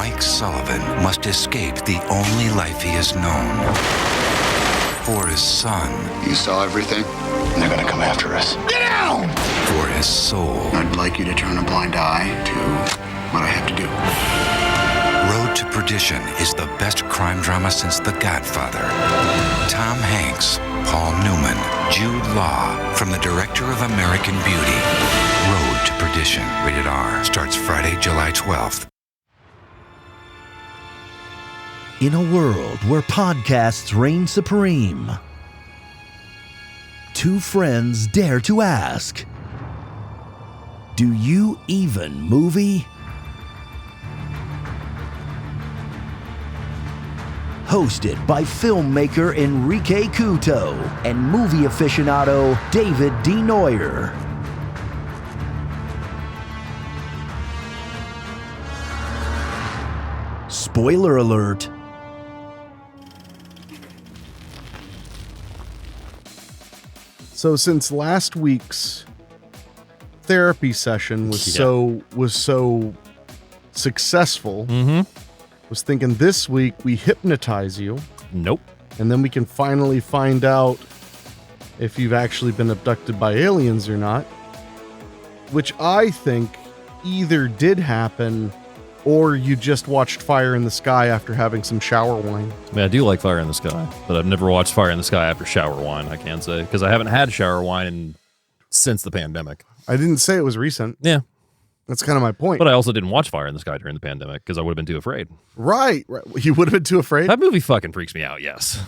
Mike Sullivan must escape the only life he has known. For his son. You saw everything, and they're gonna come after us. Get down! For his soul. I'd like you to turn a blind eye to what I have to do. Road to Perdition is the best crime drama since The Godfather. Tom Hanks, Paul Newman, Jude Law, from the director of American Beauty. Road to Perdition, rated R, starts Friday, July 12th. In a world where podcasts reign supreme, two friends dare to ask, do you even movie? Hosted by filmmaker Henrique Couto and movie aficionado David D. Neuer. Spoiler alert. So since last week's therapy session was so successful, was thinking this week we hypnotize you. Nope. And then we can finally find out if you've actually been abducted by aliens or not, which I think either did happen or you just watched Fire in the Sky after having some shower wine. I mean, I do like Fire in the Sky, but I've never watched Fire in the Sky after shower wine, I can't say, because I haven't had shower wine since the pandemic. I didn't say it was recent. Yeah. That's kind of my point. But I also didn't watch Fire in the Sky during the pandemic because I would have been too afraid. Right. You would have been too afraid? That movie fucking freaks me out, yes.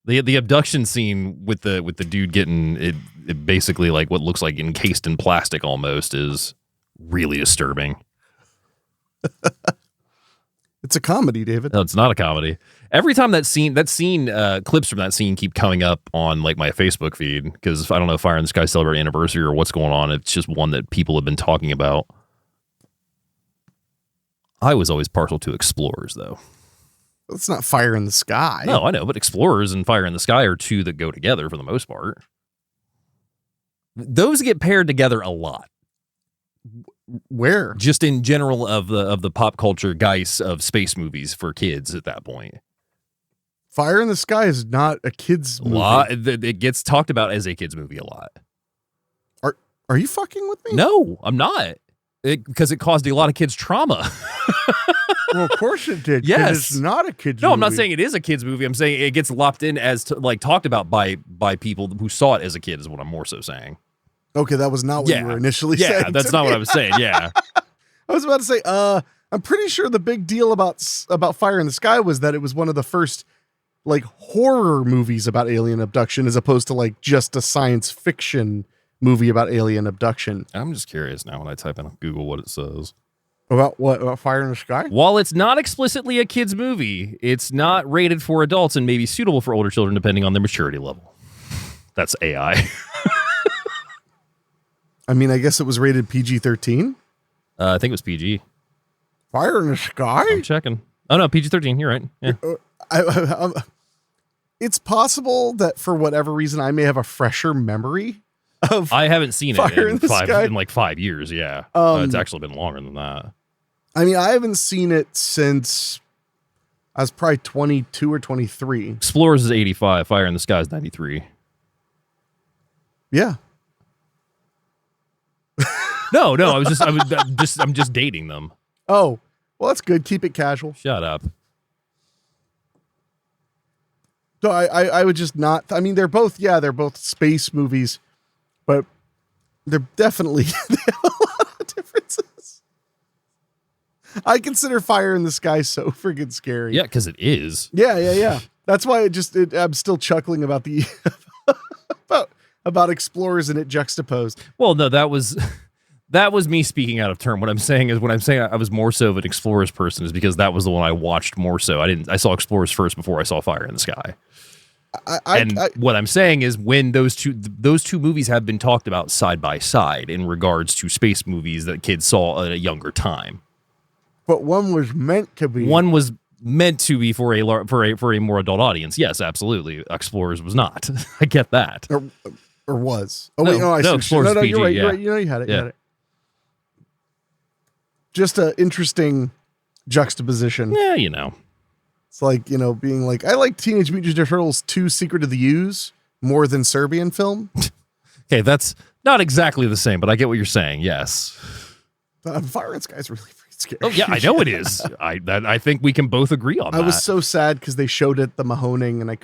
The abduction scene with the dude getting it basically like what looks like encased in plastic almost is really disturbing. It's a comedy, David. No, it's not a comedy. Every time that scene, clips from that scene keep coming up on like my Facebook feed because I don't know if Fire in the Sky celebrate anniversary or what's going on. It's just one that people have been talking about. I was always partial to Explorers, though. It's not Fire in the Sky. No, I know, but Explorers and Fire in the Sky are two that go together for the most part. Those get paired together a lot. Where? Just in general of the pop culture geist of space movies for kids at that point. Fire in the Sky is not a kid's movie. It gets talked about as a kid's movie a lot. Are you fucking with me? No, I'm not. Because it caused a lot of kids trauma. Well, of course it did. Yes. It's not a kid's movie. No, I'm not saying it is a kid's movie. I'm saying it gets lopped in as talked about by people who saw it as a kid is what I'm more so saying. Okay, that was not what you were initially saying. Yeah, that's not what I was saying. Yeah. I was about to say, I'm pretty sure the big deal about Fire in the Sky was that it was one of the first like horror movies about alien abduction as opposed to like just a science fiction movie about alien abduction. I'm just curious now when I type in on Google what it says. About what? About Fire in the Sky? While it's not explicitly a kid's movie, it's not rated for adults and may be suitable for older children depending on their maturity level. That's AI. I mean, I guess it was rated PG-13. I think it was PG. Fire in the Sky? I'm checking. Oh, no, PG-13. You're right. Yeah. It's possible that for whatever reason, I may have a fresher memory of I haven't seen it in like 5 years. Yeah. It's actually been longer than that. I mean, I haven't seen it since I was probably 22 or 23. Explorers is 85. Fire in the Sky is 93. Yeah. No, I'm just dating them. Oh, well, that's good. Keep it casual. Shut up. So I would just not. I mean, they're both space movies, but they're definitely they have a lot of differences. I consider Fire in the Sky so friggin' scary. Yeah, because it is. Yeah. That's why I'm still chuckling about the about Explorers and it juxtaposed. Well, no, that was me speaking out of turn. What I'm saying is, when I'm saying I was more so of an Explorers person, is because that was the one I watched more so. I saw Explorers first before I saw Fire in the Sky. What I'm saying is, when those two movies have been talked about side by side in regards to space movies that kids saw at a younger time. But one was meant to be. One was meant to be for a more adult audience. Yes, absolutely. Explorers was not. I get that. Or was. Oh, wait, no, Explorers PG, you're right. You had it. Yeah. You had it. Just an interesting juxtaposition. Yeah, you know. It's like, you know, being like, I like Teenage Mutant Ninja Turtles 2 Secret of the Ooze more than Serbian film. Okay, that's not exactly the same, but I get what you're saying. Yes. Fire and Sky is really freaking scary. Oh yeah, I know it is. I think we can both agree on that. I was so sad because they showed it at the Mahoning and I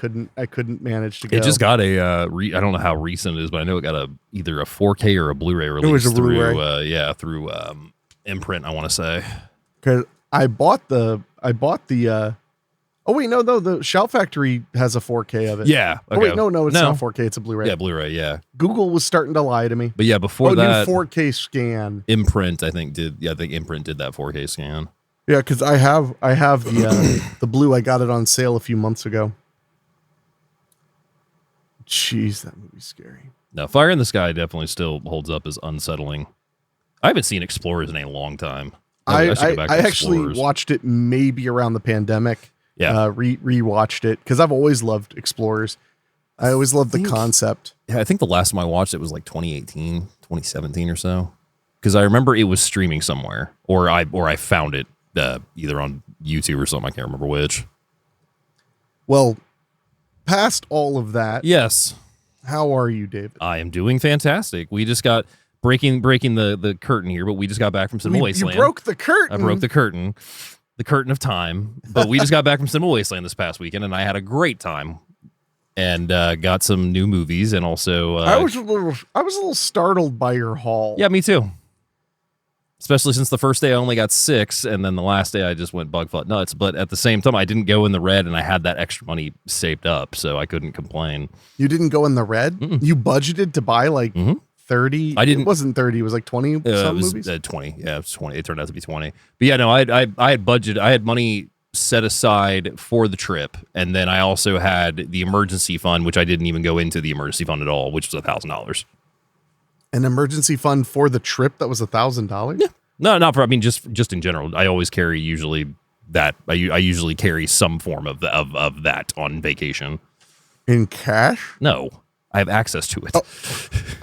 couldn't manage to go. It just got a I don't know how recent it is, but I know it got either a 4K or a Blu-ray release. It was a through Blu-ray. Through Imprint, I want to say. Because I bought the oh wait, no, the Shout Factory has a 4K of it. Yeah. Okay. Oh wait, no, it's not 4K, it's a Blu-ray. Yeah, Blu-ray, yeah. Google was starting to lie to me. But yeah, before that, new 4K scan. Imprint, I think Imprint did that 4K scan. Yeah, because I have the blue. I got it on sale a few months ago. Jeez, that movie's scary. No, Fire in the Sky definitely still holds up as unsettling. I haven't seen Explorers in a long time. I actually watched it maybe around the pandemic. Yeah. Rewatched it because I've always loved Explorers. I always loved the concept. Yeah, I think the last time I watched it was like 2018, 2017 or so. Because I remember it was streaming somewhere, or I found it either on YouTube or something. I can't remember which. Well, past all of that, yes. How are you, David? I am doing fantastic. We just got breaking the curtain here, but we just got back from Cinema Wasteland. You broke the curtain. I broke the curtain of time. But we just got back from Cinema Wasteland this past weekend, and I had a great time. And got some new movies, and also I was a little startled by your haul. Yeah, me too. Especially since the first day I only got 6, and then the last day I just went bug-fuck nuts. But at the same time, I didn't go in the red, and I had that extra money saved up, so I couldn't complain. You didn't go in the red? Mm-mm. You budgeted to buy like 30? I didn't. It wasn't 30. It was like 20 some movies? 20. Yeah, it was 20. It turned out to be 20. But yeah, no, I had budgeted. I had money set aside for the trip, and then I also had the emergency fund, which I didn't even go into the emergency fund at all, which was $1,000. An emergency fund for the trip that was $1,000? Yeah. No, not for. I mean, just in general. I always carry usually that. I usually carry some form of that on vacation. In cash? No, I have access to it. Oh,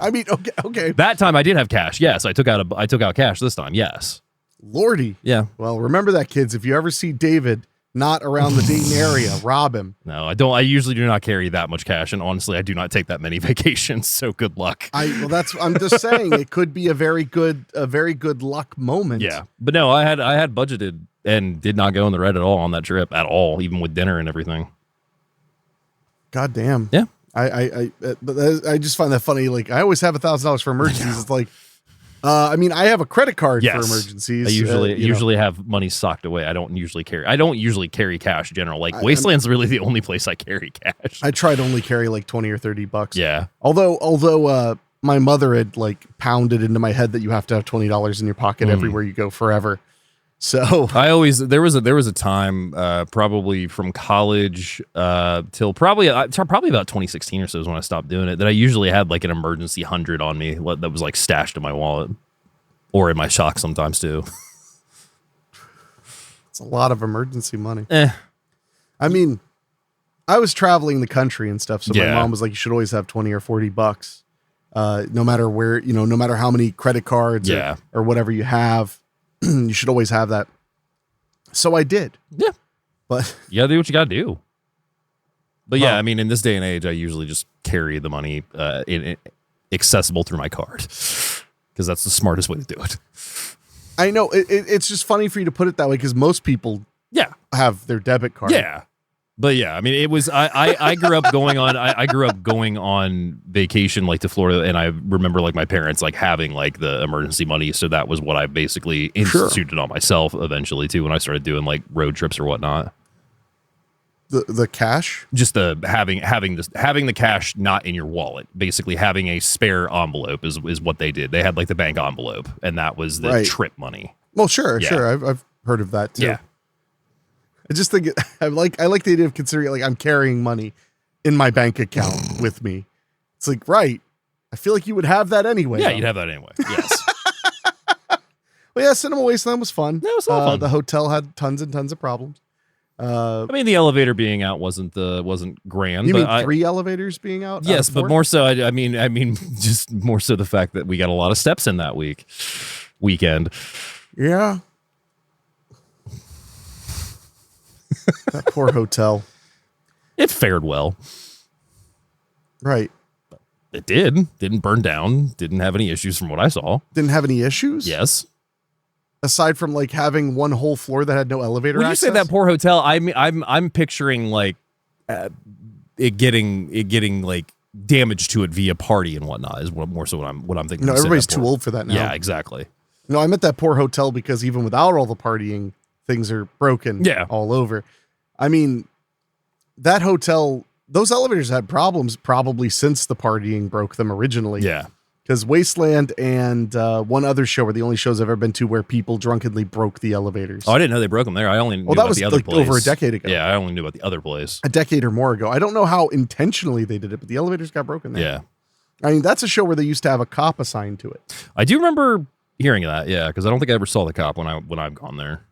I mean, okay. That time I did have cash. Yes, I took out cash this time. Yes. Lordy. Yeah. Well, remember that, kids. If you ever see David not around the Dayton area, rob him. No, I don't. I usually do not carry that much cash, and honestly, I do not take that many vacations. So good luck. I'm just saying it could be a very good luck moment. Yeah, but no, I had budgeted and did not go in the red at all on that trip at all, even with dinner and everything. God damn. Yeah. I just find that funny. Like, I always have $1,000 for emergencies. It's like, I mean, I have a credit card for emergencies. I usually have money socked away. I don't usually carry cash in general. Like, Wasteland's really the only place I carry cash. I try to only carry like 20 or 30 bucks. Yeah. Although my mother had like pounded into my head that you have to have $20 in your pocket everywhere you go forever. So there was a time probably from college till probably about 2016 or so is when I stopped doing it, that I usually had like an emergency 100 on me that was like stashed in my wallet or in my sock sometimes too. It's a lot of emergency money. I mean, I was traveling the country and stuff, so my mom was like, you should always have 20 or 40 bucks, no matter where, no matter how many credit cards or whatever you have. You should always have that. So I did. Yeah. But you gotta do what you gotta do. But yeah, I mean, in this day and age, I usually just carry the money accessible through my card because that's the smartest way to do it. I know. It's just funny for you to put it that way because most people have their debit card. Yeah. But yeah, I mean, it was I grew up going on vacation like to Florida, and I remember like my parents like having like the emergency money, so that was what I basically instituted on myself eventually too when I started doing like road trips or whatnot. The cash, just the having the cash not in your wallet, basically having a spare envelope is what they did. They had like the bank envelope, and that was the trip money. Well, sure. I've heard of that too. Yeah. I just think I like the idea of considering like I'm carrying money in my bank account with me. It's like, right. I feel like you would have that anyway. Yeah, you'd have that anyway. Yes. Well, yeah, Cinema Wasteland was fun. That was a lot of fun. The hotel had tons and tons of problems. I mean, the elevator being out wasn't grand. You mean 3 elevators being out? Yes, but more so. I mean, just more so the fact that we got a lot of steps in that weekend. Yeah. That poor hotel. It fared well. Right. It didn't burn down, didn't have any issues from what I saw. Didn't have any issues? Yes. Aside from like having one whole floor that had no elevator When access? you say that poor hotel, I'm picturing like it getting like damage to it via party and whatnot is more so what I'm thinking. No, everybody's too old for that now. Yeah, exactly. No, I'm at that poor hotel because even without all the partying, things are broken all over. I mean, that hotel, those elevators had problems probably since the partying broke them originally. Yeah. Because Wasteland and one other show were the only shows I've ever been to where people drunkenly broke the elevators. Oh, I didn't know they broke them there. I only knew about the other place. Over a decade ago. Yeah, I only knew about the other place. A decade or more ago. I don't know how intentionally they did it, but the elevators got broken there. Yeah. I mean, that's a show where they used to have a cop assigned to it. I do remember hearing that, yeah, because I don't think I ever saw the cop when I've gone there.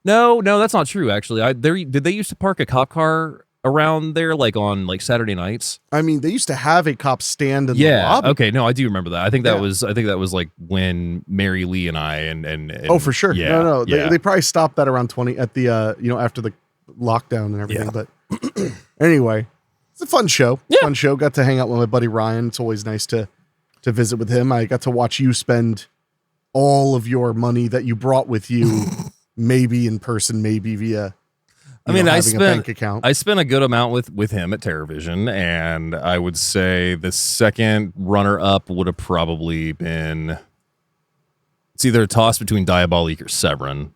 No, that's not true, actually. Did they used to park a cop car around there, like on like Saturday nights? I mean, they used to have a cop stand in the lobby. Okay, no, I do remember that. I think that was like when Mary Lee and I and oh, for sure. Yeah, no, they probably stopped that around 20 at the after the lockdown and everything. Yeah. But anyway, it's a fun show. Yeah. Fun show. Got to hang out with my buddy Ryan. It's always nice to visit with him. I got to watch you spend all of your money that you brought with you, maybe in person, maybe via. I spent a bank account. I spent a good amount with him at TerraVision, and I would say the second runner up would have probably been, it's either a toss between Diabolique or Severin,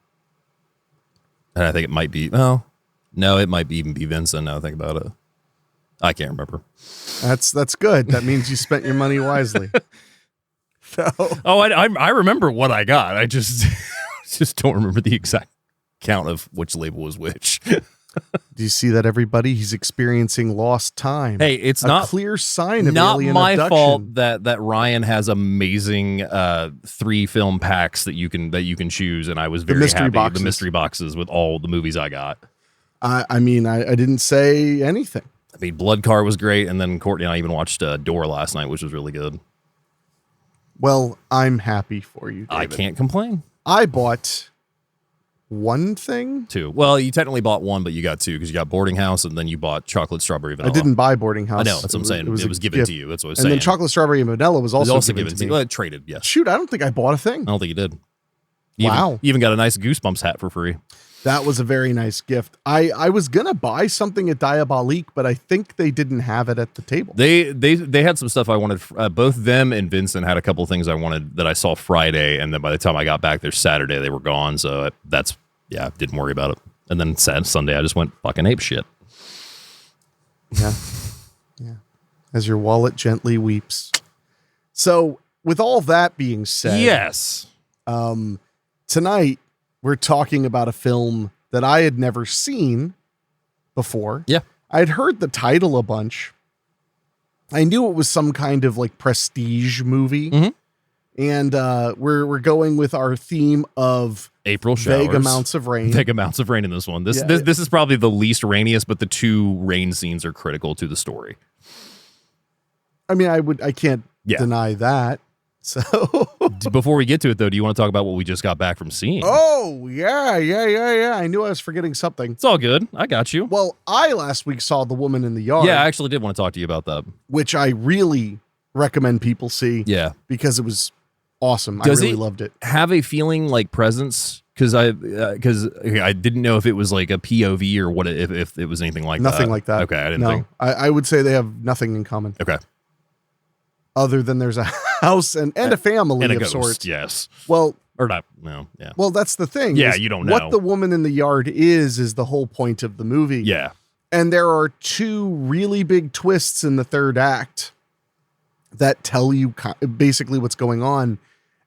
and I think it might be it might even be Vincent. Now I think about it, I can't remember. That's good. That means you spent your money wisely. So. Oh, I remember what I got. I just don't remember the exact count of which label was which. Do you see that, everybody? He's experiencing lost time. Hey, it's a not clear sign of not alien my abduction. fault that Ryan has amazing 3 film packs that you can choose, and I was very happy. Boxes. The mystery boxes with all the movies I got. I mean, I didn't say anything. I mean, Blood Car was great, and then Courtney and I even watched Door last night, which was really good. Well, I'm happy for you, David. I can't complain. I bought one thing. 2. Well, you technically bought 1, but you got 2 because you got Boarding House, and then you bought Chocolate Strawberry Vanilla. I didn't buy Boarding House. I know, that's what I'm saying. It was given gift. to you. That's what I was and saying. then Chocolate Strawberry and Vanilla was also given to me. Well, traded, yes. Shoot, I don't think I bought a thing. I don't think you did. Wow. You even got a nice Goosebumps hat for free. That was a very nice gift. I was gonna buy something at Diabolique, but I think they didn't have it at the table. They had some stuff I wanted. Both them and Vincent had a couple of things I wanted that I saw Friday, and then by the time I got back there Saturday, they were gone. So didn't worry about it. And then Sunday, I just went fucking ape shit. Yeah. As your wallet gently weeps. So, with all that being said, yes, tonight we're talking about a film that I had never seen before. Yeah. I'd heard the title a bunch. I knew it was some kind of like prestige movie. Mm-hmm. And we're going with our theme of April showers. Vague amounts of rain. Vague amounts of rain in this one. This is probably the least rainiest, but the 2 rain scenes are critical to the story. I mean, I can't deny that. So before we get to it, though, do you want to talk about what we just got back from seeing? Oh, yeah. I knew I was forgetting something. It's all good. I got you. Well, I last week saw The Woman in the Yard. Yeah, I actually did want to talk to you about that. Which I really recommend people see. Yeah. Because it was awesome. Does I really it loved it. Have a feeling like presence? Because I didn't know if it was like a POV or what if it was anything like nothing like that. Okay, I didn't think. I would say they have nothing in common. Okay. Other than there's a house and a family and a of ghost, sorts. Yes. Well, or not. No. Yeah. Well, that's the thing. Yeah, you don't know what The Woman in the Yard is the whole point of the movie. Yeah. And there are 2 really big twists in the 3rd act that tell you basically what's going on.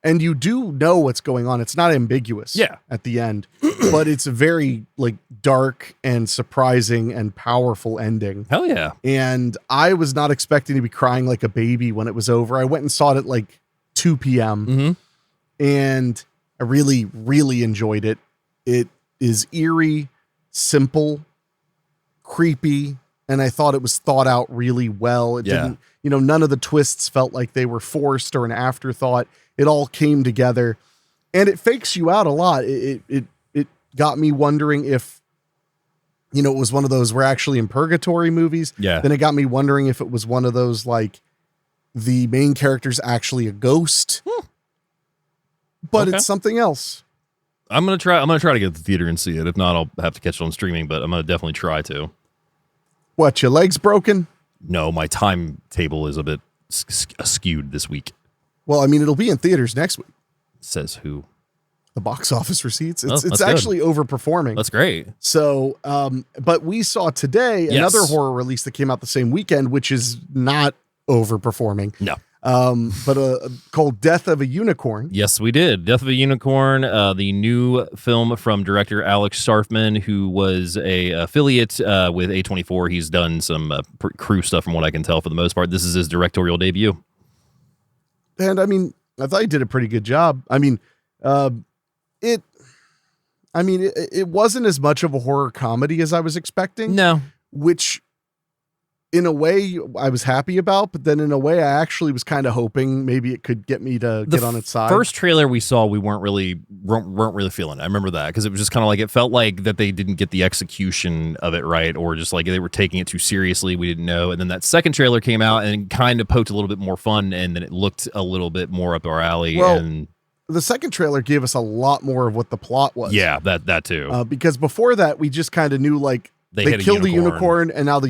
And you do know what's going on. It's not ambiguous at the end, but it's a very like dark and surprising and powerful ending. Hell yeah. And I was not expecting to be crying like a baby when it was over. I went and saw it at like 2 p.m. Mm-hmm. And I really, really enjoyed it. It is eerie, simple, creepy, and I thought it was thought out really well. It didn't, none of the twists felt like they were forced or an afterthought. It all came together, and it fakes you out a lot. It got me wondering if you know, it was one of those we're actually in purgatory movies. Yeah. Then it got me wondering if it was one of those like the main character's actually a ghost, but Okay. it's something else. I'm gonna try to get to the theater and see it. If not, I'll have to catch it on streaming. But I'm gonna definitely try to. What, your legs broken? No, my timetable is a bit skewed this week. Well, I mean, it'll be in theaters next week. Says who? The box office receipts. Oh, It's that's actually overperforming. That's great. So, but we saw today another horror release that came out the same weekend, which is not overperforming. No. But called Death of a Unicorn. Yes, we did. Death of a Unicorn, the new film from director Alex Starfman, who was a affiliate with A24. He's done some crew stuff from what I can tell for the most part. This is his directorial debut. And I mean, I thought he did a pretty good job. I mean, it wasn't as much of a horror comedy as I was expecting. No. Which in a way I was happy about, but then in a way I actually was kind of hoping maybe it could get me to get on its side. First trailer we saw, we weren't really feeling it. I remember that because it was just kind of like, it felt like that they didn't get the execution of it right, or just like they were taking it too seriously. We didn't know. And then that second trailer came out and kind of poked a little bit more fun, and then it looked a little bit more up our alley. Well, and the second trailer gave us a lot more of what the plot was. yeah, that too. Because before that, we just kind of knew like they hit a killed the unicorn, and now another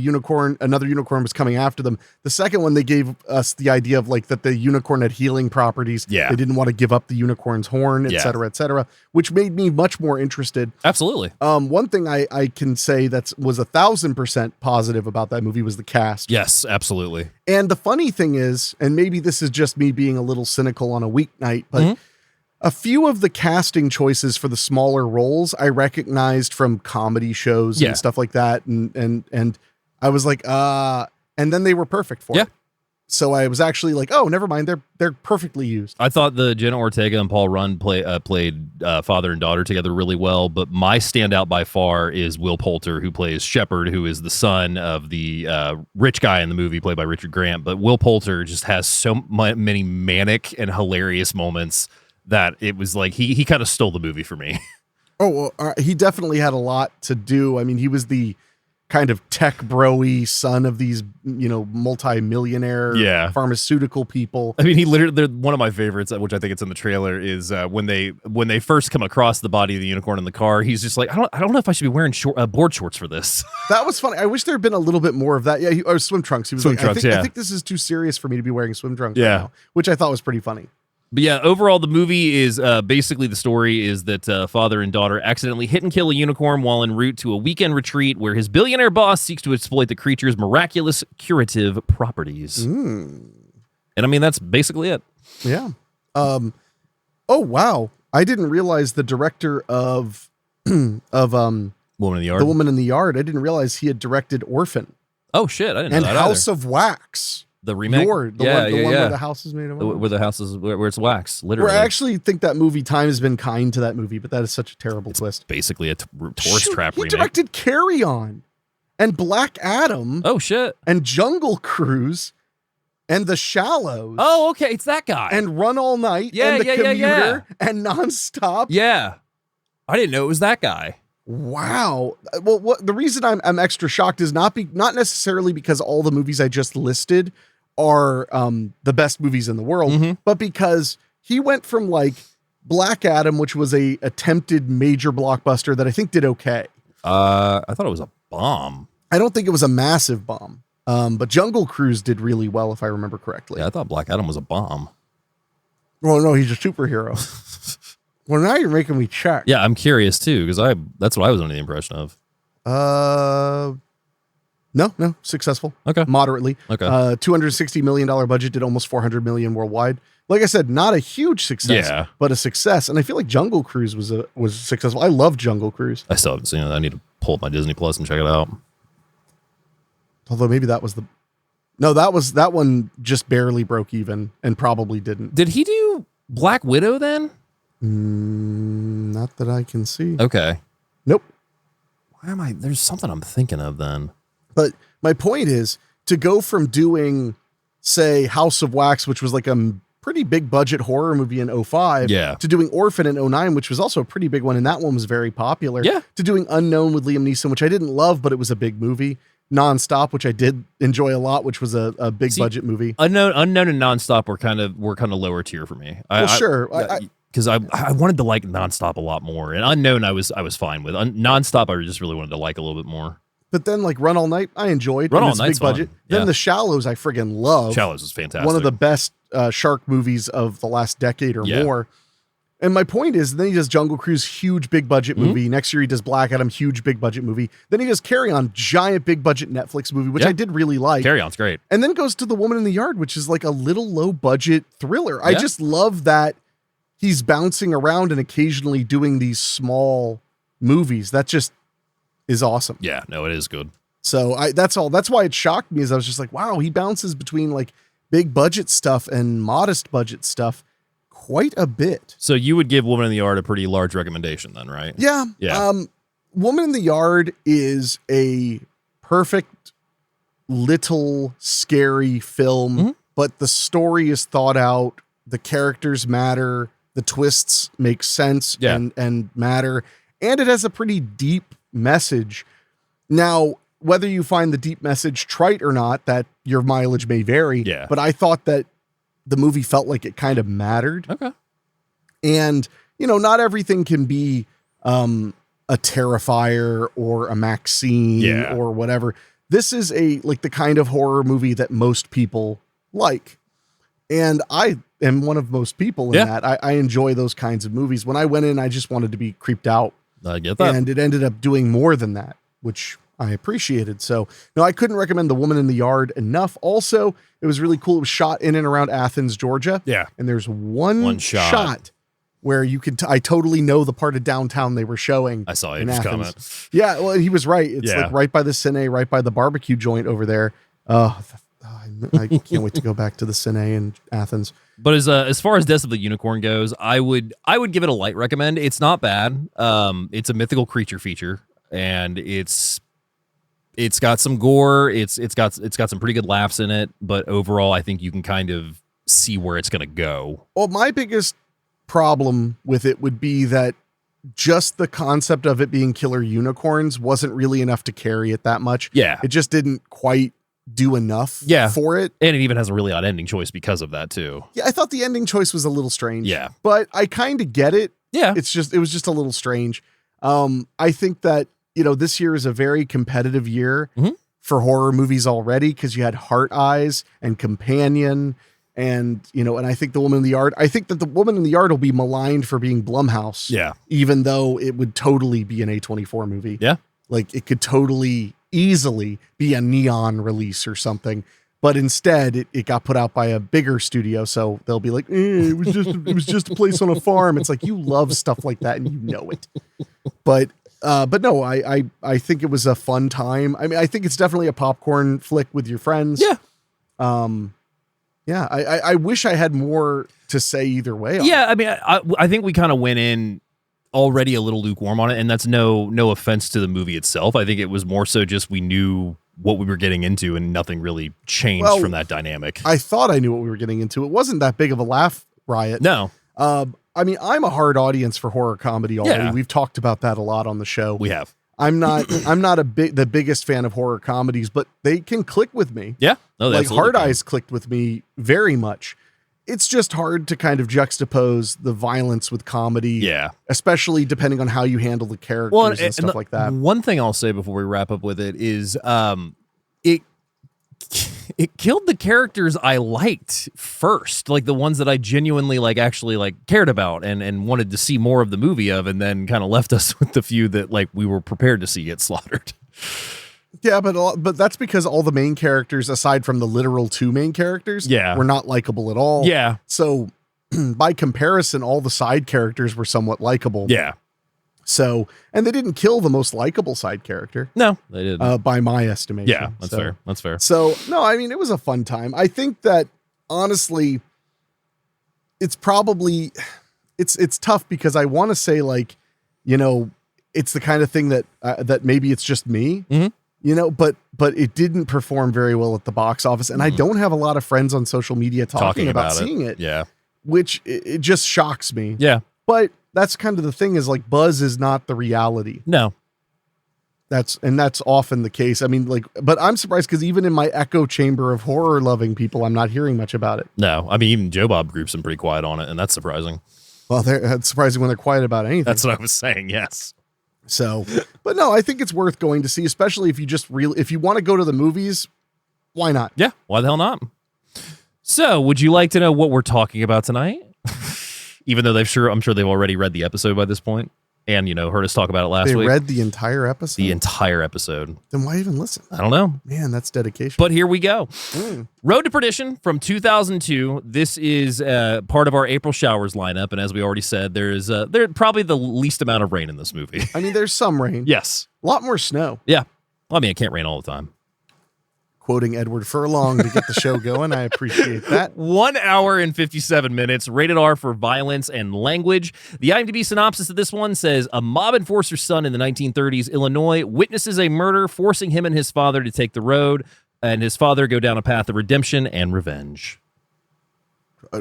unicorn was coming after them. The second one, they gave us the idea of like that the unicorn had healing properties. Yeah. They didn't want to give up the unicorn's horn, et cetera, which made me much more interested. Absolutely. One thing I can say that was 1,000% positive about that movie was the cast. Yes, absolutely. And the funny thing is, and maybe this is just me being a little cynical on a weeknight, but a few of the casting choices for the smaller roles I recognized from comedy shows and stuff like that. And I was like, and then they were perfect for it. So I was actually like, oh, never mind. They're perfectly used. I thought the Jenna Ortega and Paul Rudd played father and daughter together really well, but my standout by far is Will Poulter, who plays Shepard, who is the son of the rich guy in the movie played by Richard Grant. But Will Poulter just has so many manic and hilarious moments that it was like he kind of stole the movie for me. Oh, well, he definitely had a lot to do. I mean, he was the kind of tech bro-y son of these, you know, multi-millionaire pharmaceutical people. I mean, they're one of my favorites, which I think it's in the trailer, is when they first come across the body of the unicorn in the car, he's just like, I don't know if I should be wearing board shorts for this. That was funny. I wish there had been a little bit more of that. Yeah, or swim trunks. He was I think this is too serious for me to be wearing swim trunks right now, which I thought was pretty funny. But yeah, overall, the movie is basically the story is that father and daughter accidentally hit and kill a unicorn while en route to a weekend retreat where his billionaire boss seeks to exploit the creature's miraculous curative properties. And I mean, that's basically it. Yeah. Oh, wow. I didn't realize the director of Woman in the Yard. The Woman in the Yard. I didn't realize he had directed Orphan. Oh, shit. I didn't know that and House of Wax. The remake, the one where the house is made of wax. Where the house is, where it's wax, literally. Where I actually think that movie, time has been kind to that movie, but that is such a terrible twist. Basically a tourist trap remake. He directed Carry On and Black Adam. Oh, shit. And Jungle Cruise and The Shallows. Oh, okay. It's that guy. And Run All Night. And The Commuter. And Nonstop. Yeah. I didn't know it was that guy. Wow. Well, the reason I'm extra shocked is not necessarily because all the movies I just listed are the best movies in the world, but because he went from like Black Adam, which was a attempted major blockbuster that I think did okay. I thought it was a bomb. I don't think it was a massive bomb, but Jungle Cruise did really well, if I remember correctly. Yeah, I thought Black Adam was a bomb. Well, no, he's a superhero. Well, now you're making me check. Yeah, I'm curious too, because that's what I was under the impression of. No, successful. Okay. Moderately. Okay. $260 million budget, did almost 400 million worldwide. Like I said, not a huge success, but a success. And I feel like Jungle Cruise was successful. I love Jungle Cruise. I still haven't seen it. I need to pull up my Disney Plus and check it out. Although maybe that one just barely broke even and probably didn't. Did he do Black Widow then? Not that I can see. Okay. Nope. There's something I'm thinking of then. But my point is to go from doing, say, House of Wax, which was like a pretty big budget horror movie in 2005 to doing Orphan in 2009, which was also a pretty big one. And that one was very popular to doing Unknown with Liam Neeson, which I didn't love, but it was a big movie. Nonstop, which I did enjoy a lot, which was a big budget movie. Unknown and Nonstop were kind of lower tier for me. Because I wanted to like Nonstop a lot more, and Unknown I was fine with. Nonstop I just really wanted to like a little bit more. But then like Run All Night I enjoyed. Run All Night's big budget. Then The Shallows I friggin' love. Shallows is fantastic. One of the best shark movies of the last decade or more. And my point is, then he does Jungle Cruise, huge big budget movie. Next year he does Black Adam, huge big budget movie. Then he does Carry On, giant big budget Netflix movie, which I did really like. Carry On's great. And then goes to The Woman in the Yard, which is like a little low budget thriller. I just love that he's bouncing around and occasionally doing these small movies. That just is awesome. Yeah, no, it is good. So that's all. That's why it shocked me, is I was just like, wow, he bounces between like big budget stuff and modest budget stuff quite a bit. So you would give Woman in the Yard a pretty large recommendation then, right? Yeah. Woman in the Yard is a perfect little scary film, but the story is thought out. The characters matter. The twists make sense and matter. And it has a pretty deep message. Now, whether you find the deep message trite or not, that your mileage may vary. Yeah. But I thought that the movie felt like it kind of mattered. Okay. And, you know, not everything can be a Terrifier or a Maxine or whatever. This is the kind of horror movie that most people like. And I am one of most people in that. I enjoy those kinds of movies. When I went in, I just wanted to be creeped out. I get that. And it ended up doing more than that, which I appreciated. So, no, I couldn't recommend The Woman in the Yard enough. Also, it was really cool. It was shot in and around Athens, Georgia. Yeah. And there's one shot where you could, I totally know the part of downtown they were showing. I saw his comment. Yeah, well, he was right. It's like right by the Cine, right by the barbecue joint over there. I can't wait to go back to the Cine in Athens. But as far as Death of the Unicorn goes, I would give it a light recommend. It's not bad. It's a mythical creature feature, and it's got some gore. It's got some pretty good laughs in it. But overall, I think you can kind of see where it's going to go. Well, my biggest problem with it would be that just the concept of it being killer unicorns wasn't really enough to carry it that much. Yeah, it just didn't quite do enough for it. And it even has a really odd ending choice because of that too. Yeah, I thought the ending choice was a little strange. Yeah. But I kind of get it. Yeah. It was just a little strange. I think that, you know, this year is a very competitive year for horror movies already, because you had Heart Eyes and Companion and, you know, and I think The Woman in the Yard. I think that The Woman in the Yard will be maligned for being Blumhouse. Yeah. Even though it would totally be an A24 movie. Yeah. Like it could totally easily be a Neon release or something, but instead it got put out by a bigger studio, so they'll be like, it was just a place on a farm. It's like, you love stuff like that and you know it. But no, I think it was a fun time. I mean, I think it's definitely a popcorn flick with your friends. Yeah. I wish I had more to say either way. Yeah, I mean, I think we kind of went in already a little lukewarm on it, and that's no offense to the movie itself. I think it was more so just we knew what we were getting into, and nothing really changed from that dynamic. I thought I knew what we were getting into. It wasn't that big of a laugh riot. No. I mean, I'm a hard audience for horror comedy already. Yeah. We've talked about that a lot on the show. We have. I'm not the biggest fan of horror comedies, but they can click with me. Yeah. No, like Hard Eyes clicked with me very much. It's just hard to kind of juxtapose the violence with comedy. Yeah. Especially depending on how you handle the characters and stuff like that. One thing I'll say before we wrap up with it is it killed the characters I liked first, like the ones that I genuinely actually cared about and wanted to see more of the movie of, and then kind of left us with the few that we were prepared to see get slaughtered. Yeah, but that's because all the main characters, aside from the literal two main characters, were not likable at all. Yeah. So by comparison, all the side characters were somewhat likable. Yeah. So, and they didn't kill the most likable side character. No, they didn't. By my estimation. Yeah, that's fair. That's fair. So, no, I mean, it was a fun time. I think that honestly, it's probably, it's tough because I want to say it's the kind of thing that maybe it's just me. Mm-hmm. You know, but it didn't perform very well at the box office, and I don't have a lot of friends on social media talking about seeing it. Yeah, which it just shocks me. Yeah, but that's kind of the thing, is like buzz is not the reality. No, that's often the case. I mean, like, but I'm surprised because even in my echo chamber of horror loving people, I'm not hearing much about it. No, I mean, even Joe Bob Group's been pretty quiet on it, and that's surprising. Well, that's surprising when they're quiet about anything. That's what I was saying. Yes. So, but no, I think it's worth going to see, especially if you if you want to go to the movies, why not? Yeah, why the hell not? So, would you like to know what we're talking about tonight? Even though I'm sure they've already read the episode by this point, and heard us talk about it last week. They read the entire episode. The entire episode. Then why even listen? I don't know. Man, that's dedication. But here we go. Road to Perdition from 2002. This is part of our April Showers lineup, and as we already said, there's probably the least amount of rain in this movie. I mean, there's some rain. Yes. A lot more snow. Yeah. Well, I mean, it can't rain all the time. Quoting Edward Furlong to get the show going. I appreciate that. 1 hour and 57 minutes, rated R for violence and language. The IMDb synopsis of this one says, a mob enforcer's son in the 1930s Illinois witnesses a murder, forcing him and his father to take the road, and his father go down a path of redemption and revenge.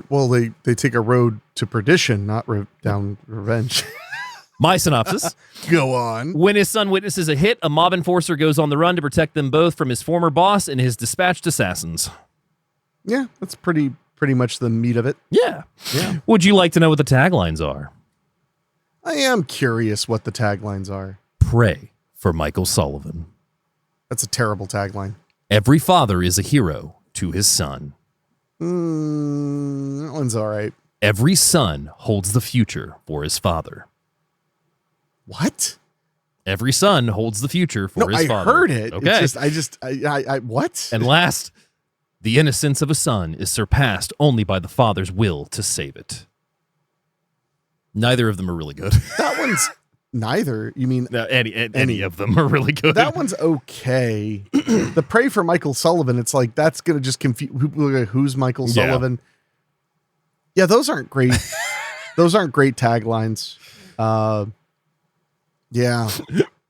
Well, they take a road to perdition, not down revenge. My synopsis. Go on. When his son witnesses a hit, a mob enforcer goes on the run to protect them both from his former boss and his dispatched assassins. Yeah, that's pretty much the meat of it. Yeah. Yeah. Would you like to know what the taglines are? I am curious what the taglines are. Pray for Michael Sullivan. That's a terrible tagline. Every father is a hero to his son. That one's all right. Every son holds the future for his father. What? Every son holds the future for his father. I heard it. Okay. It's I what? And last, the innocence of a son is surpassed only by the father's will to save it. Neither of them are really good. That one's neither. You mean No, any of them are really good. that one's okay. The Pray for Michael Sullivan, it's like that's gonna just confuse people. Who's Michael Sullivan? Yeah, those aren't great. Those aren't great taglines. Yeah.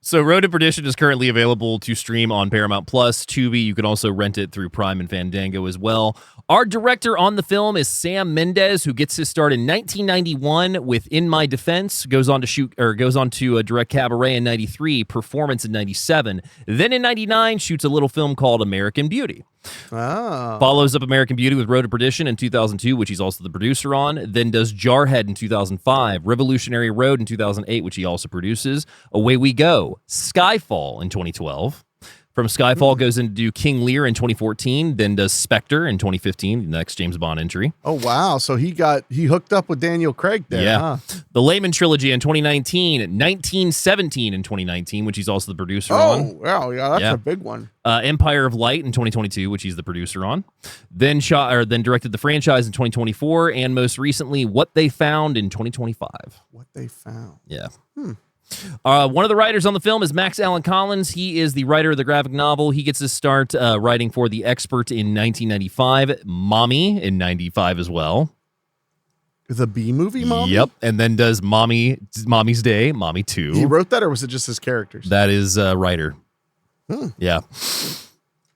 So Road to Perdition is currently available to stream on Paramount Plus, Tubi. You can also rent it through Prime and Fandango as well. Our director on the film is Sam Mendes, who gets his start in 1991 with In My Defense, goes on to direct Cabaret in 93, Performance in 97. Then in 99 shoots a little film called American Beauty. Oh. Follows up American Beauty with Road to Perdition in 2002, which he's also the producer on. Then does Jarhead in 2005, Revolutionary Road in 2008, which he also produces. Away We Go, Skyfall in 2012. From Skyfall goes into King Lear in 2014, then does Spectre in 2015, the next James Bond entry. Oh, wow. So he hooked up with Daniel Craig there. Yeah. Huh? The Layman Trilogy in 2019, 1917 in 2019, which he's also the producer on. Oh, wow. Yeah, that's a big one. Empire of Light in 2022, which he's the producer on. Then directed the franchise in 2024, and most recently, What They Found in 2025. What They Found. Yeah. One of the writers on the film is Max Allan Collins. He is the writer of the graphic novel. He gets his start writing for The Expert in 1995, Mommy in 95 as well. The B movie, Mommy? Yep. And then does Mommy's Day, Mommy 2. He wrote that, or was it just his characters? That is writer. Yeah.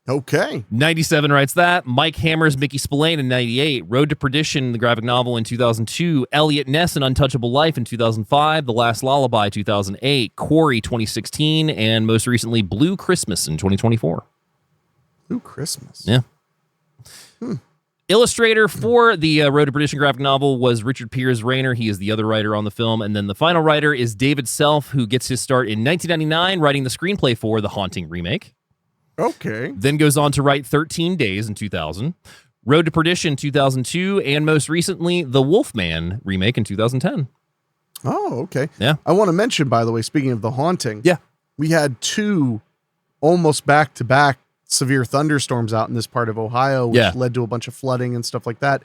Okay. 97 writes that. Mike Hammer's Mickey Spillane in 98. Road to Perdition, the graphic novel in 2002. Elliot Ness, An Untouchable Life in 2005. The Last Lullaby 2008. Quarry 2016. And most recently, Blue Christmas in 2024. Blue Christmas. Yeah. Illustrator for the Road to Perdition graphic novel was Richard Piers Rayner. He is the other writer on the film. And then the final writer is David Self, who gets his start in 1999 writing the screenplay for The Haunting remake. Okay. Then goes on to write 13 Days in 2000, Road to Perdition 2002, and most recently, The Wolfman remake in 2010. Oh, okay. Yeah. I want to mention, by the way, speaking of The Haunting, Yeah. we had 2 almost back-to-back severe thunderstorms out in this part of Ohio, which led to a bunch of flooding and stuff like that.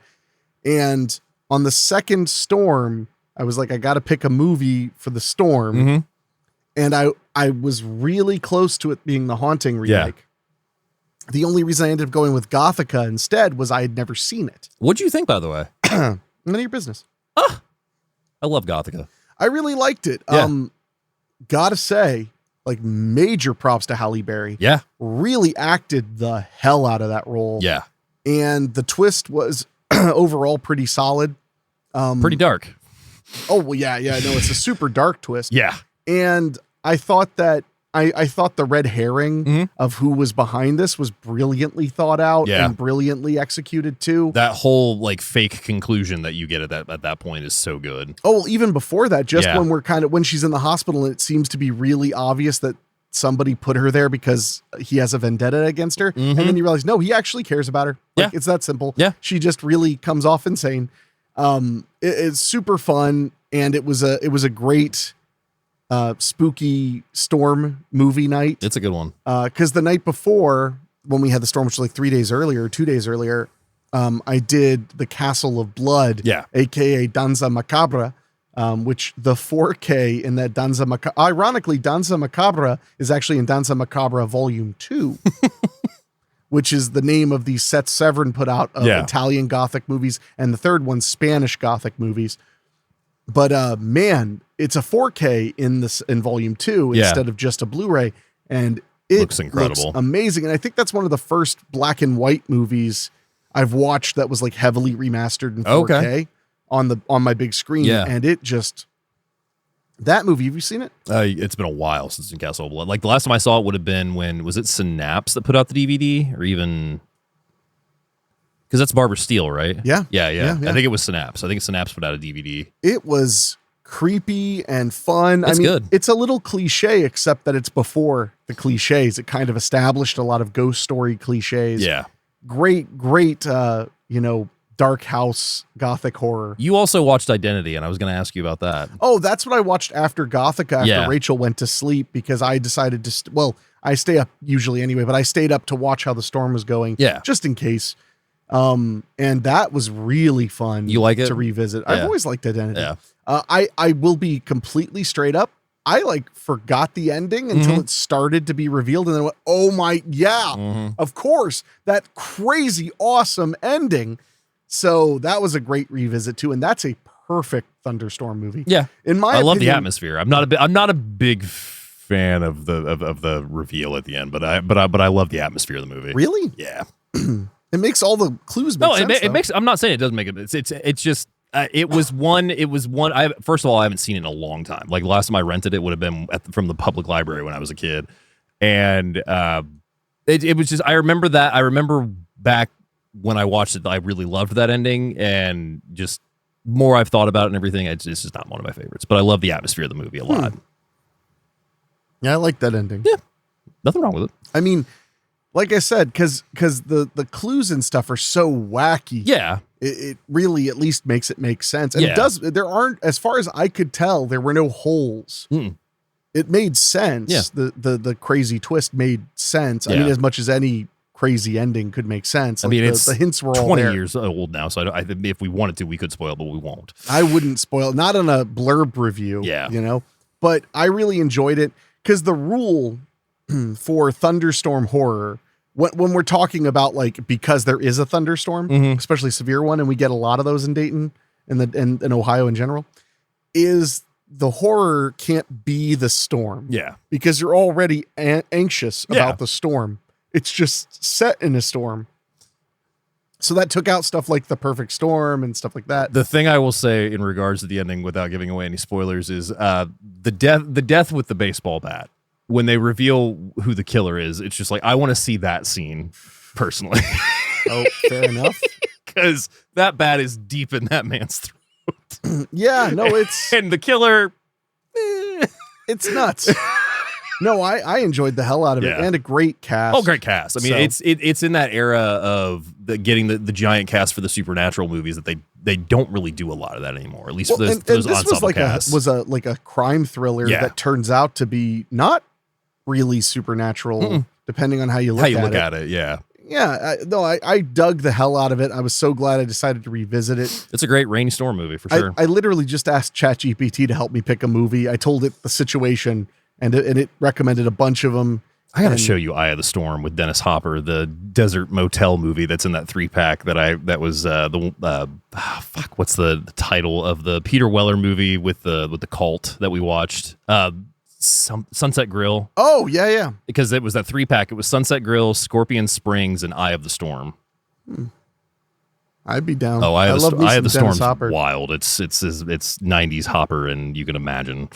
And on the second storm, I was like, I got to pick a movie for the storm. Mm-hmm. And I was really close to it being The Haunting remake. Yeah. The only reason I ended up going with Gothica instead was I had never seen it. What'd you think, by the way? None of your business. I love Gothica. I really liked it. Yeah. Gotta say, like major props to Halle Berry. Yeah. Really acted the hell out of that role. Yeah. And the twist was overall pretty solid. Pretty dark. Oh, well, yeah. No, it's a super dark twist. Yeah. And I thought that I thought the red herring Mm-hmm. of who was behind this was brilliantly thought out Yeah. and brilliantly executed too. That whole like fake conclusion that you get at that point is so good. Oh, well, even before that, just Yeah. when she's in the hospital and it seems to be really obvious that somebody put her there because he has a vendetta against her. And then you realize, no, he actually cares about her. Like, Yeah. it's that simple. Yeah. She just really comes off insane. It's super fun. And it was a great, spooky storm movie night. It's a good one. Cause the night before when we had the storm, which was like 2 days earlier, I did the Castle of Blood, Yeah. AKA Danza Macabra, which the 4K in that Danza Macabra, ironically, Danza Macabra is actually in Danza Macabra Volume 2, which is the name of the set Severin put out of Yeah. Italian Gothic movies, and the third one's Spanish Gothic movies. But man, it's a 4K in Volume 2 Yeah. instead of just a Blu-ray, and it Looks incredible. looks amazing. And I think that's one of the first black and white movies I've watched that was like heavily remastered in 4K. Okay. on my big screen. Yeah. And it just, that movie, have you seen it? It's been a while since Castle of Blood. Like the last time I saw it would have been when, was it Synapse that put out the DVD, or even, because that's Barbara Steele, right? Yeah. Yeah. Yeah. I think it was Synapse. I think Synapse put out a DVD. It was creepy and fun. It's good. It's a little cliche, except that it's before the cliches. It kind of established a lot of ghost story cliches. Yeah. Great, dark house gothic horror. You also watched Identity, and I was going to ask you about that. Oh, that's what I watched after Gothic, after Yeah. Rachel went to sleep, because I decided to, I stay up usually anyway, but I stayed up to watch how the storm was going. Yeah. Just in case. And that was really fun. You like it? To revisit. Yeah. I've always liked Identity. Yeah. I will be completely straight up. I forgot the ending until it started to be revealed, and then I went, oh my, yeah, of course, that crazy awesome ending. So that was a great revisit too, and that's a perfect Thunderstorm movie. Yeah. In my I love the opinion, atmosphere. I'm not a big fan of the reveal at the end, but I love the atmosphere of the movie. Really? Yeah. It makes all the clues make sense. It makes. I'm not saying it doesn't make it. It's just. It was one. First of all, I haven't seen it in a long time. Like the last time I rented it would have been from the public library when I was a kid, and it was just. I remember that. I remember back when I watched it, I really loved that ending, and just more I've thought about it and everything. It's just not one of my favorites, but I love the atmosphere of the movie a lot. Yeah, I like that ending. Yeah, nothing wrong with it. I mean, like I said, because the clues and stuff are so wacky. Yeah. It really at least makes it make sense. And Yeah. it does. There aren't, as far as I could tell, there were no holes. It made sense. Yeah. The crazy twist made sense. I Yeah. mean, as much as any crazy ending could make sense. I mean, Like, it's the hints were all 20 there. years old now, so I think if we wanted to, we could spoil, but we won't. I wouldn't spoil, not on a blurb review. Yeah. But I really enjoyed it because the rule for thunderstorm horror, when we're talking about like, because there is a thunderstorm, especially severe one, and we get a lot of those in Dayton and in Ohio in general, is the horror can't be the storm. Yeah. Because you're already anxious Yeah. about the storm. It's just set in a storm. So that took out stuff like the perfect storm and stuff like that. The thing I will say in regards to the ending, without giving away any spoilers, is the death with the baseball bat. When they reveal who the killer is, it's just like, I want to see that scene personally. Oh, fair enough. Because that bat is deep in that man's throat. Yeah, no, it's And the killer, it's nuts. No, I enjoyed the hell out of it, Yeah. and a great cast. oh, great cast. I mean, So- it's in that era of getting the giant cast for the supernatural movies that they don't really do a lot of that anymore. At least Well, for those, and for those this was ensemble like casts. a crime thriller Yeah. that turns out to be not really supernatural, depending on how you look how you at look it. at it. Yeah, Yeah, I dug the hell out of it. I was so glad I decided to revisit it. it's a great rainy storm movie for sure. I literally just asked ChatGPT to help me pick a movie. I told it the situation, and it recommended a bunch of them. I gotta show you Eye of the Storm with Dennis Hopper, the desert motel movie that's in that 3-pack that was what's the title of the Peter Weller movie with the cult that we watched? Sunset Grill. Oh, yeah. Because it was that 3-pack. It was Sunset Grill, Scorpion Springs, and Eye of the Storm. I'd be down. Oh, Eye of the Storm's Hopper. wild. It's 90s Hopper, and you can imagine.